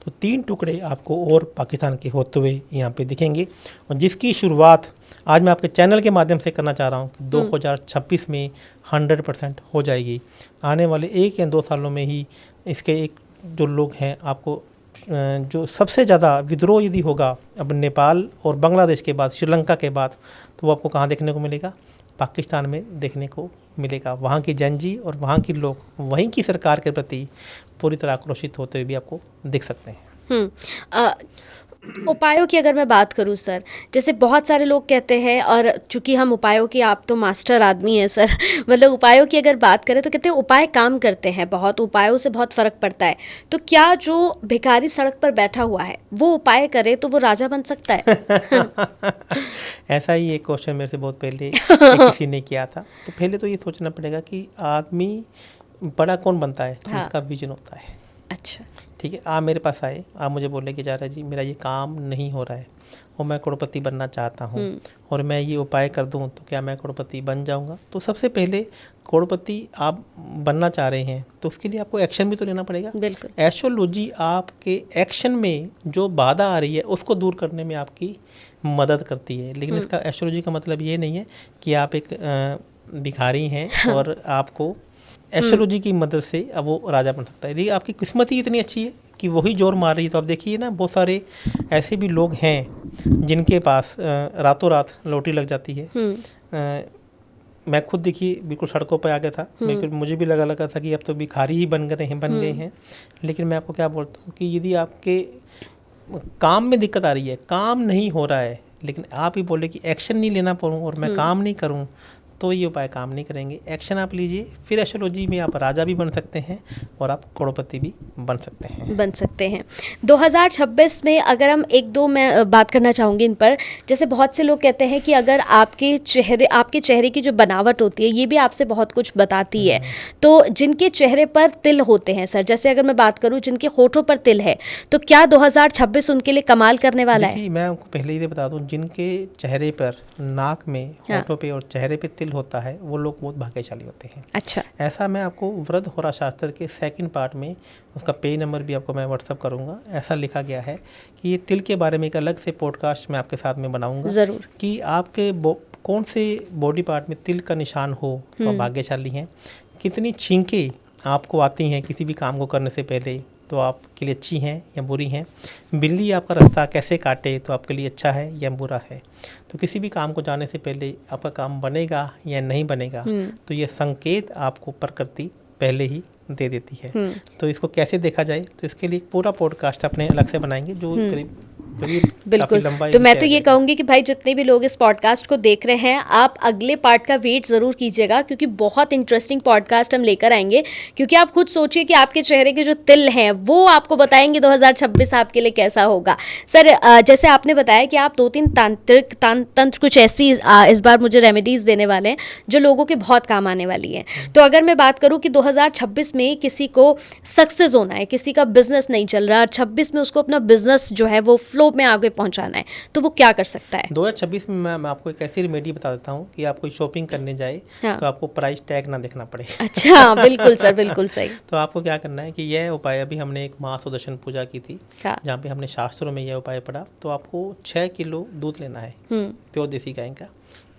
तो 3 टुकड़े आपको और पाकिस्तान के होते हुए यहाँ पे दिखेंगे, और जिसकी शुरुआत आज मैं आपके चैनल के माध्यम से करना चाह रहा हूँ कि 2026 में 100% हो जाएगी। आने वाले 1 या 2 सालों में ही इसके एक जो लोग हैं, आपको जो सबसे ज़्यादा विद्रोह यदि होगा अब नेपाल और बांग्लादेश के बाद, श्रीलंका के बाद, तो वो आपको कहाँ देखने को मिलेगा? पाकिस्तान में देखने को मिलेगा। वहाँ की जनजी और वहाँ के लोग वहीं की सरकार के प्रति पूरी तरह आक्रोशित होते हुए भी आपको दिख सकते हैं। उपायों की अगर मैं बात करूं सर, जैसे बहुत सारे लोग कहते हैं, और चूंकि हम उपायों की, आप तो मास्टर आदमी हैं सर, मतलब उपायों की अगर बात करें तो कहते हैं उपाय काम करते हैं, बहुत उपायों से बहुत फ़र्क पड़ता है। तो क्या जो भिखारी सड़क पर बैठा हुआ है वो उपाय करे तो वो राजा बन सकता है? ऐसा ही एक क्वेश्चन मेरे से बहुत पहले किसी ने किया था। तो पहले तो ये सोचना पड़ेगा कि आदमी बड़ा कौन बनता है? हाँ। जिसका विजन होता है। अच्छा, ठीक है, आप मेरे पास आए, आप मुझे बोले कि जा रहा जी मेरा ये काम नहीं हो रहा है और मैं करोड़पति बनना चाहता हूँ, और मैं ये उपाय कर दूँ तो क्या मैं करोड़पति बन जाऊँगा? तो सबसे पहले करोड़पति आप बनना चाह रहे हैं तो उसके लिए आपको एक्शन भी तो लेना पड़ेगा। बिल्कुल। एस्ट्रोलॉजी आपके एक्शन में जो बाधा आ रही है उसको दूर करने में आपकी मदद करती है, लेकिन इसका एस्ट्रोलॉजी का मतलब ये नहीं है कि आप एक भिखारी हैं और आपको एस्ट्रोलॉजी की मदद से अब वो राजा बन सकता है। लेकिन आपकी किस्मत ही इतनी अच्छी है कि वही जोर मार रही है। तो आप देखिए ना, बहुत सारे ऐसे भी लोग हैं जिनके पास रातों रात लॉटरी लग जाती है। मैं खुद देखिए बिल्कुल सड़कों पर आ गया था, मुझे भी लगा था कि अब तो भिखारी ही बन गए हैं। लेकिन मैं आपको क्या बोलता हूँ कि यदि आपके काम में दिक्कत आ रही है, काम नहीं हो रहा है, लेकिन आप ही बोले कि एक्शन नहीं लेना पड़ूँ और मैं काम नहीं करूँ, तो ये उपाय काम नहीं करेंगे। एक्शन आप लीजिए, फिर एस्ट्रोलॉजी में आप राजा भी बन सकते हैं और आप करोड़पति भी बन सकते हैं। 2026 में अगर हम 1-2 मैं बात करना चाहूँगी इन पर, जैसे बहुत से लोग कहते हैं कि अगर आपके चेहरे की जो बनावट होती है ये भी आपसे बहुत कुछ बताती है। तो जिनके चेहरे पर तिल होते हैं सर, जैसे अगर मैं बात करूँ जिनके होठों पर तिल है, तो क्या 2026 उनके लिए कमाल करने वाला है? मैं आपको पहले ही बता दूं, जिनके चेहरे पर, नाक में, होठों पे और चेहरे पे तिल होता है वो लोग बहुत भाग्यशाली होते हैं। अच्छा। ऐसा मैं आपको वृद्ध होरा शास्त्र के 2nd पार्ट में, उसका पेज नंबर भी आपको मैं व्हाट्सअप करूंगा, ऐसा लिखा गया है कि ये तिल के बारे में एक अलग से पॉडकास्ट मैं आपके साथ में बनाऊंगा। ज़रूर। कि आपके कौन से बॉडी पार्ट में तिल का निशान हो तो आप भाग्यशाली हैं, कितनी छींकें आपको आती हैं किसी भी काम को करने से पहले तो आपके लिए अच्छी हैं या बुरी हैं, बिल्ली आपका रास्ता कैसे काटे तो आपके लिए अच्छा है या बुरा है। तो किसी भी काम को जाने से पहले आपका काम बनेगा या नहीं बनेगा, तो ये संकेत आपको प्रकृति पहले ही दे देती है। तो इसको कैसे देखा जाए, तो इसके लिए पूरा पॉडकास्ट अपने अलग से बनाएंगे जो करीब क्योंकि काफ़ी बिल्कुल। लंबा तो ये मैं विषय तो आ ये जाएगा। कहूँगी कि भाई जितने भी लोग इस पॉडकास्ट को देख रहे हैं, आप अगले पार्ट का वेट ज़रूर कीजिएगा, क्योंकि बहुत इंटरेस्टिंग पॉडकास्ट हम लेकर आएंगे। क्योंकि आप खुद सोचिए कि आपके चेहरे के जो तिल हैं वो आपको बताएंगे 2026 आपके लिए कैसा होगा। सर, जैसे आपने बताया कि आप 2-3 तंत्र कुछ ऐसी इस बार मुझे रेमेडीज़ देने वाले हैं जो लोगों के बहुत काम आने वाली हैं। तो अगर मैं बात करूँ कि 2026 में किसी को सक्सेस होना है, किसी का बिजनेस नहीं चल रहा, 26 में उसको अपना बिजनेस जो है वो फ्लो में आगे पहुंचाना है, तो वो क्या कर सकता है? 2026 में मैं आपको एक ऐसी रेमेडी बता देता हूँ कि आप कोई शॉपिंग करने जाए हाँ। तो आपको प्राइस टैग ना देखना पड़े। अच्छा, बिल्कुल सर, बिल्कुल सही। तो आपको क्या करना है कि यह उपाय, अभी हमने एक महासुदर्शन पूजा की थी हाँ। जहाँ पे हमने शास्त्रों में यह उपाय पढ़ा। तो आपको 6 किलो दूध लेना है प्योर देसी गाय का,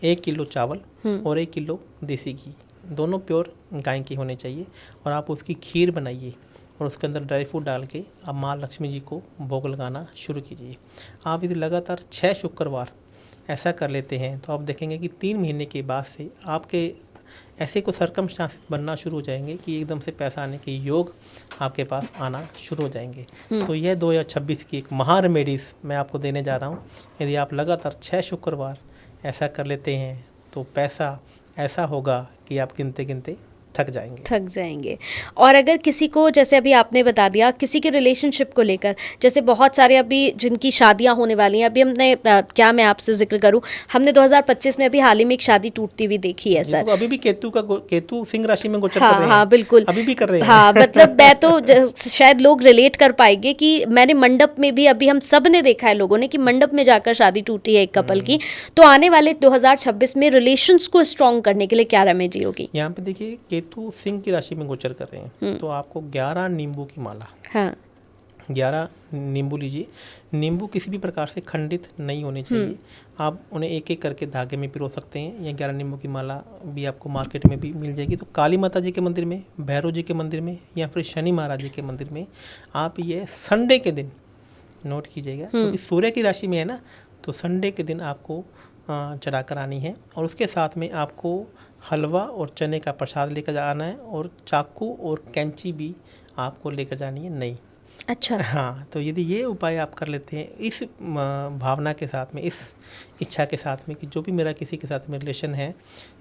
1 किलो चावल और 1 किलो देसी घी, दोनों प्योर गाय के होने चाहिए। और आप उसकी खीर बनाइए और उसके अंदर ड्राई फ्रूट डाल के आप माँ लक्ष्मी जी को भोग लगाना शुरू कीजिए। आप यदि लगातार 6 शुक्रवार ऐसा कर लेते हैं तो आप देखेंगे कि 3 महीने के बाद से आपके ऐसे कुछ सर्कमस्टांसेस बनना शुरू हो जाएंगे कि एकदम से पैसा आने के योग आपके पास आना शुरू हो जाएंगे। तो यह 2026 की एक महा रेमेडीज़ मैं आपको देने जा रहा हूँ। यदि आप लगातार 6 शुक्रवार ऐसा कर लेते हैं तो पैसा ऐसा होगा कि आप गिनते गिनते थक जाएंगे। और अगर किसी को, जैसे अभी आपने बता दिया, किसी के रिलेशनशिप को लेकर, जैसे बहुत सारे अभी जिनकी शादियां होने वाली हैं, अभी हमने क्या मैं आपसे जिक्र करूं, हमने 2025 में अभी हाल ही में एक शादी टूटती हुई देखी है सर। तो अभी भी केतु सिंह राशि में गोचर कर हाँ रहे हैं। हाँ बिल्कुल, अभी भी कर रहे हैं। हाँ मतलब मैं तो शायद लोग रिलेट कर पाएंगे कि मैंने मंडप में भी, अभी हम सब ने देखा है लोगों ने कि मंडप में जाकर शादी टूटी है एक कपल की। तो आने वाले 2026 में रिलेशंस को स्ट्रॉन्ग करने के लिए क्या रेमेडी होगी? यहाँ पे देखिए केतु सिंह की राशि में गोचर कर रहे हैं, तो आपको 11 नींबू की माला, हाँ 11 नींबू लीजिए। नींबू किसी भी प्रकार से खंडित नहीं होने चाहिए। आप उन्हें एक एक करके धागे में पिरो सकते हैं। या 11 नींबू की माला भी आपको मार्केट में भी मिल जाएगी। तो काली माता जी के मंदिर में, भैरव जी के मंदिर में, या फिर शनि महाराज जी के मंदिर में आप ये संडे के दिन नोट कीजिएगा, क्योंकि सूर्य की राशि में है ना, तो संडे के दिन आपको चढ़ा कर आनी है। और उसके साथ में आपको हलवा और चने का प्रसाद लेकर जाना है, और चाकू और कैंची भी आपको लेकर जानी है नहीं। अच्छा। हाँ, तो यदि ये उपाय आप कर लेते हैं इस भावना के साथ में, इस इच्छा के साथ में कि जो भी मेरा किसी के साथ में रिलेशन है,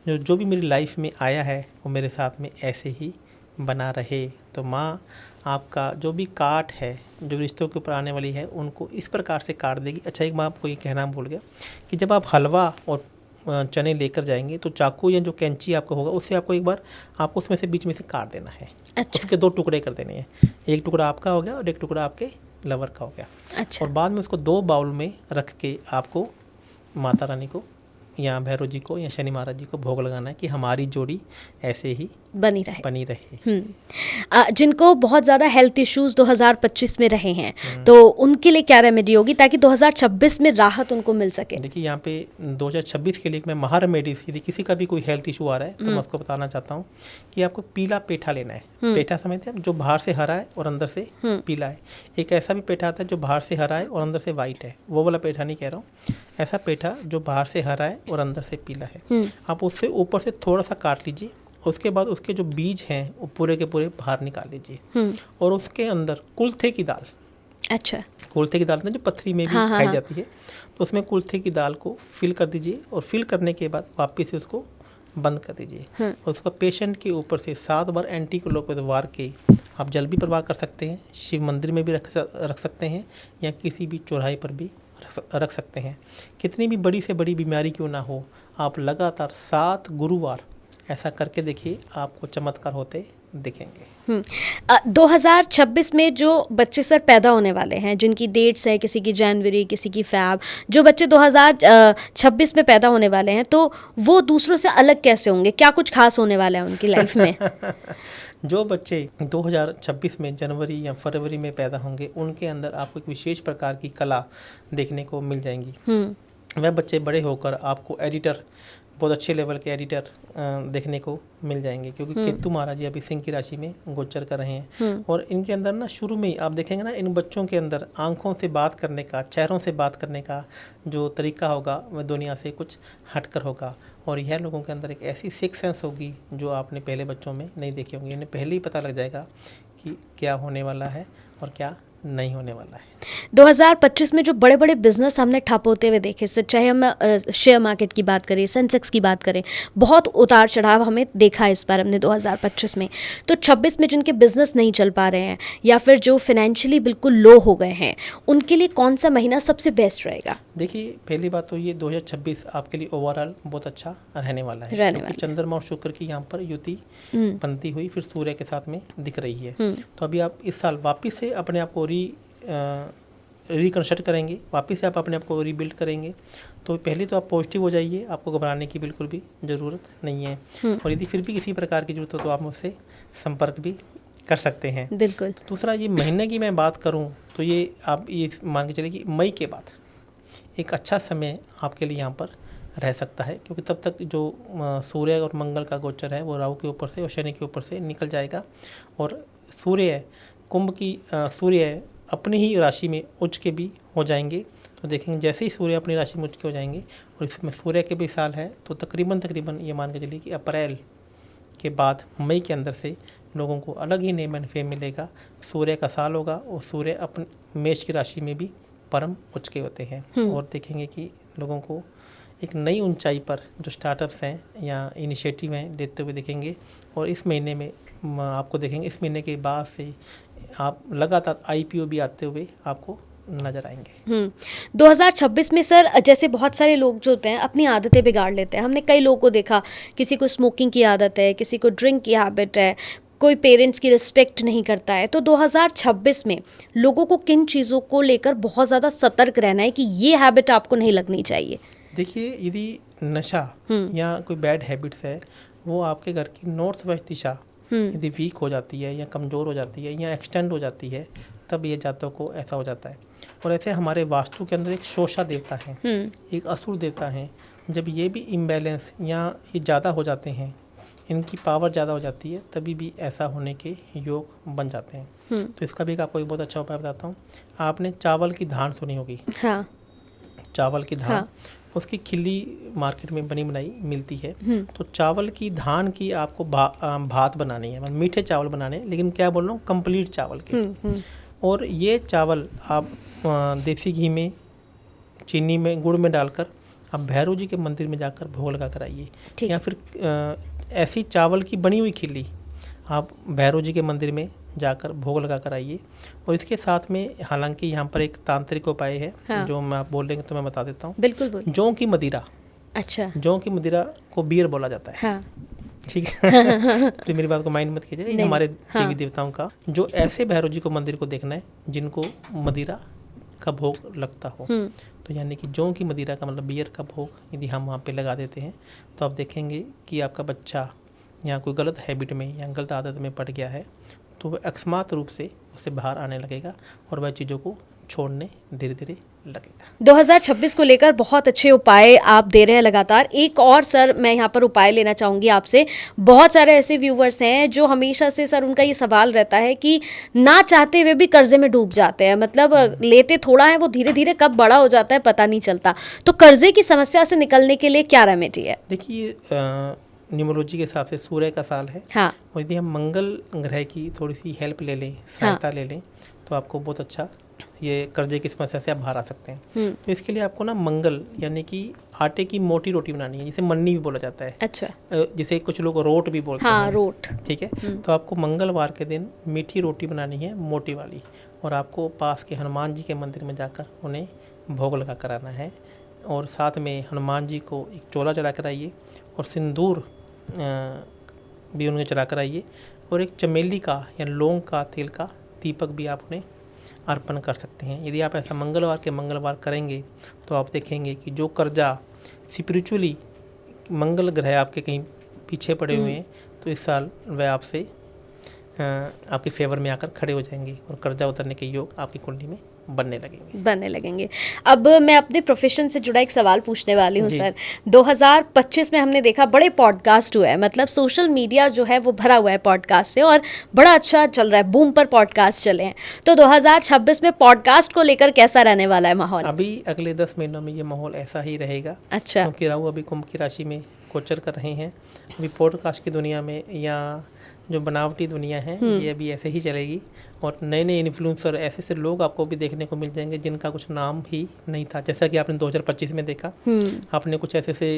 जो भी मेरी लाइफ में आया है वो मेरे साथ में ऐसे ही बना रहे, तो माँ आपका जो भी काट है, जो रिश्तों के ऊपर आने वाली है, उनको इस प्रकार से काट देगी। अच्छा, एक मैं आपको ये कहना भूल गया कि जब आप हलवा और चने लेकर जाएंगे तो चाकू या जो कैंची आपका होगा उससे आपको एक बार आपको उसमें से बीच में से काट देना है। अच्छा। उसके 2 टुकड़े कर देने हैं, एक टुकड़ा आपका हो गया और एक टुकड़ा आपके लवर का हो गया। अच्छा। और बाद में उसको 2 बाउल में रख के आपको माता रानी को या भैरव जी को या शनि महाराज जी को भोग लगाना है कि हमारी जोड़ी ऐसे ही बनी रहे। जिनको बहुत ज़्यादा हेल्थ इश्यूज 2025 में रहे हैं, तो उनके लिए क्या रेमेडी होगी ताकि 2026 में राहत उनको मिल सके? देखिए, यहाँ पे 2026 के लिए मैं महा रेमेडीज, यदि किसी का भी कोई हेल्थ इशू आ रहा है तो मैं उसको बताना चाहता हूँ कि आपको पीला पेठा लेना है। पेठा समझते हैं, जो बाहर से हरा है और अंदर से पीला है। एक ऐसा भी पेठा आता है जो बाहर से हरा है और अंदर से वाइट है, वो वाला पेठा नहीं कह रहा हूँ। ऐसा पेठा जो बाहर से हरा है और अंदर से पीला है, आप उससे ऊपर से थोड़ा सा काट लीजिए। उसके बाद उसके जो बीज हैं वो पूरे के पूरे बाहर निकाल लीजिए, और उसके अंदर कुल्थे की दाल, अच्छा, कुल्थे की दाल ना जो पथरी में भी खाई जाती है, तो उसमें कुल्थे की दाल को फिल कर दीजिए। और फिल करने के बाद वापस से उसको बंद कर दीजिए। और उसका पेशेंट के ऊपर से 7 बार एंटी क्लॉकवाइज वार के आप जल भी प्रवाह कर सकते हैं। शिव मंदिर में भी रख सकते हैं, या किसी भी चौराहे पर भी रख सकते हैं। कितनी भी बड़ी से बड़ी बीमारी क्यों ना हो, आप लगातार 7 गुरुवार ऐसा करके देखिए, आपको चमत्कार होते दिखेंगे। 2026 में जो बच्चे सर पैदा होने वाले हैं, जिनकी डेट्स है, किसी की जनवरी, किसी की फैब, जो बच्चे 2026 में पैदा होने वाले हैं, तो वो दूसरों से अलग कैसे होंगे? क्या कुछ खास होने वाला है उनकी लाइफ में? जो बच्चे 2026 में जनवरी या फरवरी में पैदा होंगे, उनके अंदर आपको एक विशेष प्रकार की कला देखने को मिल जाएंगी। वह बच्चे बड़े होकर आपको एडिटर, बहुत अच्छे लेवल के एडिटर देखने को मिल जाएंगे, क्योंकि केतु महाराज जी अभी सिंह की राशि में गोचर कर रहे हैं। और इनके अंदर ना शुरू में ही आप देखेंगे ना, इन बच्चों के अंदर आंखों से बात करने का, चेहरों से बात करने का जो तरीका होगा वह दुनिया से कुछ हटकर होगा। और यह लोगों के अंदर एक ऐसी सिक्स सेंस होगी जो आपने पहले बच्चों में नहीं देखी होंगी। इन्हें पहले ही पता लग जाएगा कि क्या होने वाला है और क्या नहीं होने वाला है। 2025 में जो बड़े बड़े बिजनेस हमने ठप होते हुए देखे, चाहे हम शेयर मार्केट की बात करें, सेंसेक्स की बात करें, बहुत उतार चढ़ाव हमें देखा इस बार हमने 2025 में। तो 26 में जिनके बिजनेस नहीं चल पा रहे हैं या फिर जो फाइनेंशियली बिल्कुल लो हो गए हैं, उनके लिए कौन सा महीना सबसे बेस्ट रहेगा? देखिए, पहली बात तो ये 2026 आपके लिए ओवरऑल बहुत अच्छा रहने वाला है, रहने क्योंकि चंद्रमा और शुक्र की यहाँ पर युति बनती हुई फिर सूर्य के साथ में दिख रही है। तो अभी आप इस साल वापस से अपने आप को रिकंस्ट्रक्ट करेंगे, वापस से आप अपने आप को रीबिल्ड करेंगे। तो पहले तो आप पॉजिटिव हो जाइए, आपको घबराने की बिल्कुल भी ज़रूरत नहीं है। और यदि फिर भी किसी प्रकार की ज़रूरत हो तो आप मुझसे संपर्क भी कर सकते हैं। बिल्कुल। दूसरा, ये महीने की मैं बात करूं तो ये आप ये मान के चलिए कि मई के बाद एक अच्छा समय आपके लिए यहाँ पर रह सकता है, क्योंकि तब तक जो सूर्य और मंगल का गोचर है वो राहु के ऊपर से और शनि के ऊपर से निकल जाएगा, और सूर्य सूर्य अपनी ही राशि में उच्च के भी हो जाएंगे। तो देखेंगे जैसे ही सूर्य अपनी राशि में उच्च के हो जाएंगे, और इसमें सूर्य के भी साल है, तो तकरीबन ये मान के चलिए कि अप्रैल के बाद मई के अंदर से लोगों को अलग ही नेम एंड फेम मिलेगा। सूर्य का साल होगा और सूर्य अपने मेष की राशि में भी परम उच्च के होते हैं, और देखेंगे कि लोगों को एक नई ऊंचाई पर जो स्टार्टअप्स हैं या इनिशिएटिव हैं लेते हुए देखेंगे। और इस महीने में आपको देखेंगे, इस महीने के बाद से आप लगातार IPO भी आते हुए आपको नजर आएंगे। 2026 में सर, जैसे बहुत सारे लोग जो होते हैं अपनी आदतें बिगाड़ लेते हैं। हमने कई लोगों को देखा, किसी को स्मोकिंग की आदत है, किसी को ड्रिंक की हैबिट है, कोई पेरेंट्स की रिस्पेक्ट नहीं करता है। तो 2026 में लोगों को किन चीज़ों को लेकर बहुत ज़्यादा सतर्क रहना है कि ये हैबिट आपको नहीं लगनी चाहिए? देखिए, यदि नशा या कोई बैड हैबिट्स है, वो आपके घर की नॉर्थ वेस्ट दिशा यदि वीक हो जाती है या कमज़ोर हो जाती है या एक्सटेंड हो जाती है, तब ये जातकों को ऐसा हो जाता है। और ऐसे हमारे वास्तु के अंदर एक शोषा देवता है, एक असुर देवता है। जब ये भी इम्बैलेंस या ये ज़्यादा हो जाते हैं, इनकी पावर ज़्यादा हो जाती है, तभी भी ऐसा होने के योग बन जाते हैं। तो इसका भी आपको एक बहुत अच्छा उपाय बताता हूँ। आपने चावल की धान सुनी होगी। हाँ। चावल की धान, उसकी खिल्ली मार्केट में बनी बनाई मिलती है। तो चावल की धान की आपको भात बनानी है, मतलब मीठे चावल बनाने, लेकिन क्या बोल रहा हूँ, कंप्लीट चावल के। और ये चावल आप देसी घी में, चीनी में, गुड़ में डालकर आप भैरव जी के मंदिर में जाकर भोग लगा कर आइए। या फिर ऐसी चावल की बनी हुई खिल्ली आप भैरव जी के मंदिर में जाकर भोग लगा कर आइए। और इसके साथ में, हालांकि यहाँ पर एक तांत्रिक उपाय है, जो मैं आप बोल लेंगे तो मैं बता देता हूँ। बिल्कुल। जौ की मदिरा। अच्छा। जौ की मदिरा को बीयर बोला जाता है। हाँ। ठीक है। तो मेरी बात को माइंड मत कीजिए, हमारे देवी देवताओं का जो ऐसे भैरव जी को मंदिर को देखना है जिनको मदिरा का भोग लगता हो। तो यानी कि जौ की मदिरा का मतलब बियर का भोग यदि हम वहाँ पे लगा देते हैं, तो आप देखेंगे कि आपका बच्चा या कोई गलत हैबिट में या गलत आदत में पड़ गया है, तो वह अकस्मात रूप से उससे बाहर आने लगेगा और वह चीज़ों को छोड़ने धीरे धीरे लगेगा। 2026 को लेकर बहुत अच्छे उपाय आप दे रहे हैं लगातार। एक और सर, मैं यहाँ पर उपाय लेना चाहूँगी आपसे। बहुत सारे ऐसे व्यूवर्स हैं जो हमेशा से सर, उनका ये सवाल रहता है कि ना चाहते हुए भी कर्जे में डूब जाते हैं, मतलब लेते थोड़ा है, वो धीरे धीरे कब बड़ा हो जाता है पता नहीं चलता। तो कर्जे की समस्या से निकलने के लिए क्या रेमेडी है? देखिए, न्यूमरोलॉजी के हिसाब से सूर्य का साल है। हाँ। और यदि हम मंगल ग्रह की थोड़ी सी हेल्प ले लें, सहायता ले लें, तो आपको बहुत अच्छा ये कर्जे की समस्या से आप बाहर आ सकते हैं। तो इसके लिए आपको ना मंगल यानी कि आटे की मोटी रोटी बनानी है, जिसे मन्नी भी बोला जाता है। अच्छा। जिसे कुछ लोग रोट भी बोलते हैं। रोट। ठीक है। तो आपको मंगलवार के दिन मीठी रोटी बनानी है, मोटी वाली, और आपको पास के हनुमान जी के मंदिर में जाकर उन्हें भोग लगा कर आना है। और साथ में हनुमान जी को एक चोला चढ़ा कर आइए, और सिंदूर भी उन्हें चढ़ा कर आइए, और एक चमेली का या लौंग का तेल का दीपक भी आप उन्हें अर्पण कर सकते हैं। यदि आप ऐसा मंगलवार के मंगलवार करेंगे, तो आप देखेंगे कि जो कर्जा स्पिरिचुअली मंगल ग्रह आपके कहीं पीछे पड़े हुए हैं, तो इस साल वह आपसे आपके फेवर में आकर खड़े हो जाएंगे और कर्जा उतरने के योग आपकी कुंडली में बनने लगेंगे। अब मैं अपने प्रोफेशन से जुड़ा एक सवाल पूछने वाली हूँ सर। 2025 में हमने देखा बड़े पॉडकास्ट हुए हैं, मतलब सोशल मीडिया जो है वो भरा हुआ है पॉडकास्ट से, और बड़ा अच्छा चल रहा है, बूम पर पॉडकास्ट चले हैं। तो 2026 में पॉडकास्ट को लेकर कैसा रहने वाला है माहौल? अभी अगले 10 महीनों में ये माहौल ऐसा ही रहेगा। अच्छा। क्योंकि राहु अभी कुंभ की राशि में गोचर कर रहे हैं। अभी पॉडकास्ट की दुनिया में या जो बनावटी दुनिया है ये अभी ऐसे ही चलेगी और नए नए इन्फ्लुएंसर ऐसे ऐसे लोग आपको भी देखने को मिल जाएंगे जिनका कुछ नाम ही नहीं था, जैसा कि आपने 2025 में देखा। आपने कुछ ऐसे ऐसे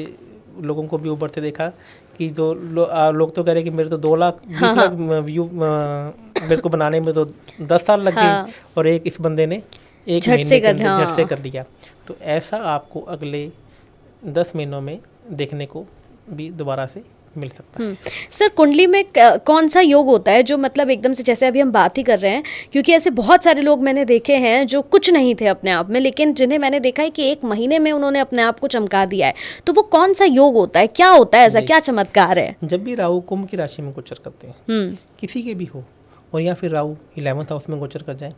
लोगों को भी उभरते देखा कि जो लोग तो कह रहे हैं कि मेरे तो 2 लाख 20 लाख व्यू मेरे को बनाने में तो 10 साल लग गए और एक इस बंदे ने 1 महीने के अंदर झट से कर लिया। तो ऐसा आपको अगले 10 महीनों में देखने को भी दोबारा से मिल सकता है। सर कुंडली में कौन सा योग होता है जो मतलब एकदम से, जैसे अभी हम बात ही कर रहे हैं, क्योंकि ऐसे बहुत सारे लोग मैंने देखे हैं जो कुछ नहीं थे अपने आप में, लेकिन जिन्हें मैंने देखा है कि 1 महीने में उन्होंने अपने आप को चमका दिया है। तो वो कौन सा योग होता है, क्या होता है, ऐसा क्या चमत्कार है? जब भी राहु कुंभ की राशि में गोचर करते हैं, किसी के भी हो, और या फिर राहु 11th हाउस में गोचर कर जाए,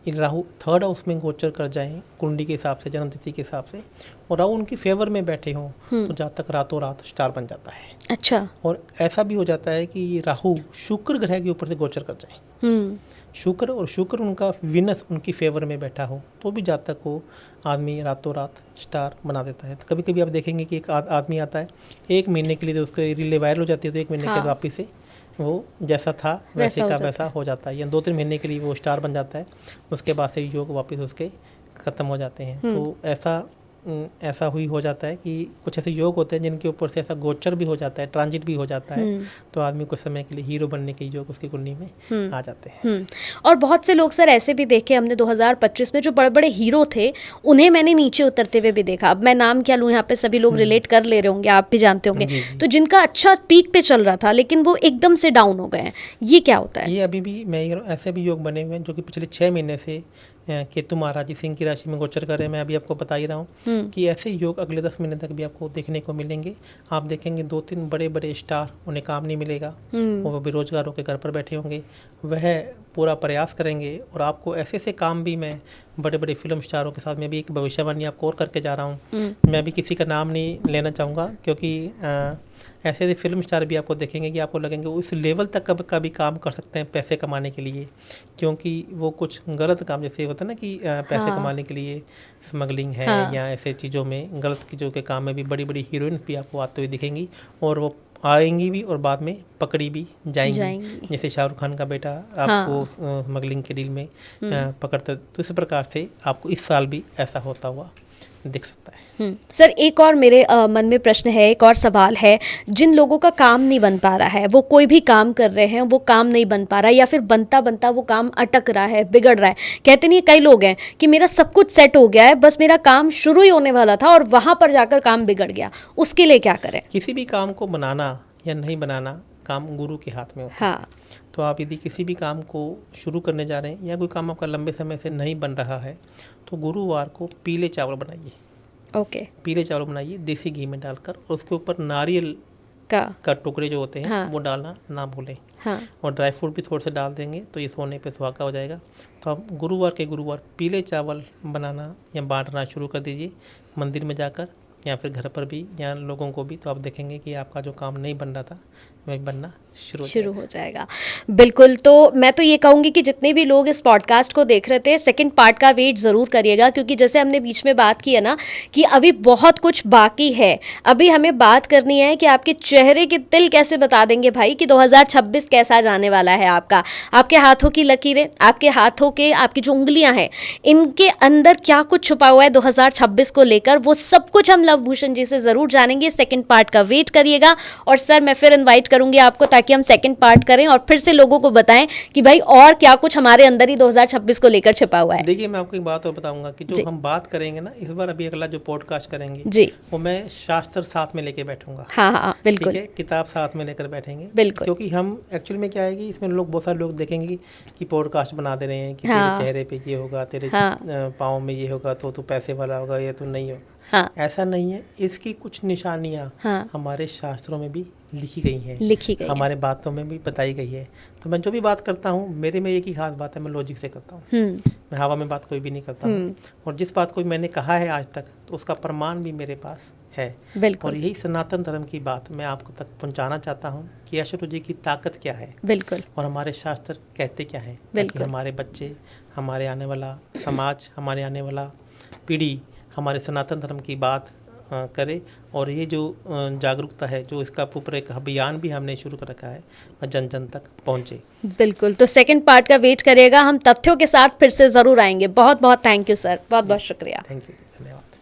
राहु 3rd हाउस में गोचर कर जाए कुंडली के हिसाब से, जन्म तिथि के हिसाब से, और राहु उनकी फेवर में बैठे हों, तो जहाँ तक रातों रात स्टार बन जाता है। अच्छा। और ऐसा भी हो जाता है कि राहु शुक्र ग्रह के ऊपर से गोचर कर जाए, शुक्र उनका विनस उनकी फेवर में बैठा हो, तो भी जहाँ तक हो आदमी रातों रात स्टार बना देता है। तो कभी कभी आप देखेंगे कि एक आदमी आता है 1 महीने के लिए, तो उसकी रीलें वायरल हो जाती है, तो 1 महीने के बाद वापस से वो जैसा था वैसे का वैसा हो जाता है, या 2-3 महीने के लिए वो स्टार बन जाता है, उसके बाद से योग वापस उसके ख़त्म हो जाते हैं। तो ऐसा हुई हो जाता है कि कुछ ऐसे योग होते हैं जिनके ऊपर से ऐसा गोचर भी हो जाता है, ट्रांजिट भी हो जाता है, तो आदमी कुछ समय के लिए हीरो बनने के योग उसकी कुंडली में आ जाते हैं। और बहुत से लोग सर ऐसे भी देखे हमने 2025 में, जो बड़े बड़े हीरो थे उन्हें मैंने नीचे उतरते हुए भी देखा। अब मैं नाम क्या लूँ, यहाँ पे सभी लोग रिलेट कर ले रहे होंगे, आप भी जानते होंगे। तो जिनका अच्छा पीक पे चल रहा था लेकिन वो एकदम से डाउन हो गए हैं, ये क्या होता है? ये अभी भी मैं ऐसे भी योग बने हुए हैं जो कि पिछले 6 महीने से केतु महाराज जी सिंह की राशि में गोचर कर रहे हैं। मैं अभी आपको बता ही रहा हूँ कि ऐसे योग अगले 10 महीने तक भी आपको देखने को मिलेंगे। आप देखेंगे 2-3 बड़े बड़े स्टार, उन्हें काम नहीं मिलेगा, वो बेरोजगार होकर घर पर बैठे होंगे, वह पूरा प्रयास करेंगे और आपको ऐसे ऐसे काम भी, मैं बड़े बड़े फिल्म स्टारों के साथ में भी एक भविष्यवाणी आपको और करके जा रहा हूँ। मैं अभी किसी का नाम नहीं लेना चाहूँगा, क्योंकि ऐसे ऐसे फिल्म स्टार भी आपको देखेंगे कि आपको लगेंगे उस लेवल तक का भी काम कर सकते हैं पैसे कमाने के लिए, क्योंकि वो कुछ गलत काम, जैसे होता है ना कि पैसे कमाने के लिए स्मगलिंग है या ऐसे चीज़ों में गलत चीज़ों के काम में भी बड़ी बड़ी हीरोइन भी आपको आते हुए दिखेंगी, और वो आएंगी भी और बाद में पकड़ी भी जाएंगी। जैसे शाहरुख खान का बेटा आपको स्मगलिंग के डील में पकड़ते, तो इस प्रकार से आपको इस साल भी ऐसा होता हुआ दिख सकता है। सर एक और मेरे मन में प्रश्न है, एक और सवाल है, जिन लोगों का काम नहीं बन पा रहा है, वो कोई भी काम कर रहे हैं वो काम नहीं बन पा रहा है, या फिर बनता बनता वो काम अटक रहा है, बिगड़ रहा है, कहते नहीं कई लोग हैं कि मेरा सब कुछ सेट हो गया है, बस मेरा काम शुरू ही होने वाला था और वहाँ पर जाकर काम बिगड़ गया, उसके लिए क्या करें? किसी भी काम को बनाना या नहीं बनाना काम गुरु के हाथ में होता है। तो आप यदि किसी भी काम को शुरू करने जा रहे हैं या कोई काम आपका लंबे समय से नहीं बन रहा है, तो गुरुवार को पीले चावल बनाइए। पीले चावल बनाइए देसी घी में डालकर, उसके ऊपर नारियल का टुकड़े जो होते हैं वो डालना ना भूलें। और ड्राई फ्रूट भी थोड़े से डाल देंगे तो ये सोने पे सुहागा हो जाएगा। तो आप गुरुवार के गुरुवार पीले चावल बनाना या बांटना शुरू कर दीजिए, मंदिर में जाकर या फिर घर पर भी, या लोगों को भी। तो आप देखेंगे कि आपका जो काम नहीं बन रहा था वह बनना शुरू हो जाएगा। बिल्कुल। तो मैं तो ये कहूँगी कि जितने भी लोग इस पॉडकास्ट को देख रहे थे, सेकंड पार्ट का वेट ज़रूर करिएगा, क्योंकि जैसे हमने बीच में बात की है ना कि अभी बहुत कुछ बाकी है। अभी हमें बात करनी है कि आपके चेहरे के तिल कैसे बता देंगे भाई कि 2026 कैसा जाने वाला है आपका। आपके हाथों की लकीरें, आपके हाथों के, आपकी जो उंगलियां हैं, इनके अंदर क्या कुछ छुपा हुआ है 2026 को लेकर, वो सब कुछ हम लव भूषण जी से ज़रूर जानेंगे। सेकेंड पार्ट का वेट करिएगा। और सर मैं फिर इन्वाइट करूंगी आपको ताकि हम सेकंड पार्ट करें और फिर से लोगों को बताएं कि भाई और क्या कुछ हमारे अंदर ही 2026 को लेकर छिपा हुआ है। देखिए मैं आपको एक बात और बताऊंगा कि जो हम बात करेंगे ना इस बार, अभी अगला जो पॉडकास्ट करेंगे जी, वो मैं शास्त्र साथ में लेके बैठूंगा। हाँ बिल्कुल, ठीक है, किताब साथ में लेकर बैठेंगे बिल्कुल, क्योंकि हम एक्चुअली में क्या है कि इसमें लोग, बहुत सारे लोग देखेंगे कि पॉडकास्ट बना दे रहे हैं कि तेरे चेहरे पे ये होगा, तेरे पाँव में ये होगा तो तू पैसे वाला होगा या तू नहीं होगा। ऐसा नहीं है, इसकी कुछ निशानियाँ हमारे शास्त्रों में भी लिखी गई हैं, हमारे बातों में भी बताई गई है। तो मैं जो भी बात करता हूँ, मेरे में एक ही खास बात है, मैं लॉजिक से करता हूँ। मैं हवा में बात कोई भी नहीं करता हूँ। और जिस बात को मैंने कहा है आज तक, तो उसका प्रमाण भी मेरे पास है। और यही सनातन धर्म की बात मैं आपको तक पहुँचाना चाहता हूँ कि अष्टभुज जी की ताकत क्या है, बिल्कुल, और हमारे शास्त्र कहते क्या है, ताकि हमारे बच्चे, हमारे आने वाला समाज, हमारे आने वाला पीढ़ी हमारे सनातन धर्म की बात करे और ये जो जागरूकता है, जो इसका ऊपर एक अभियान भी हमने शुरू कर रखा है, जन जन तक पहुँचे। बिल्कुल, तो सेकंड पार्ट का वेट करिएगा, हम तथ्यों के साथ फिर से ज़रूर आएंगे। बहुत बहुत थैंक यू सर, बहुत बहुत शुक्रिया। Thank you.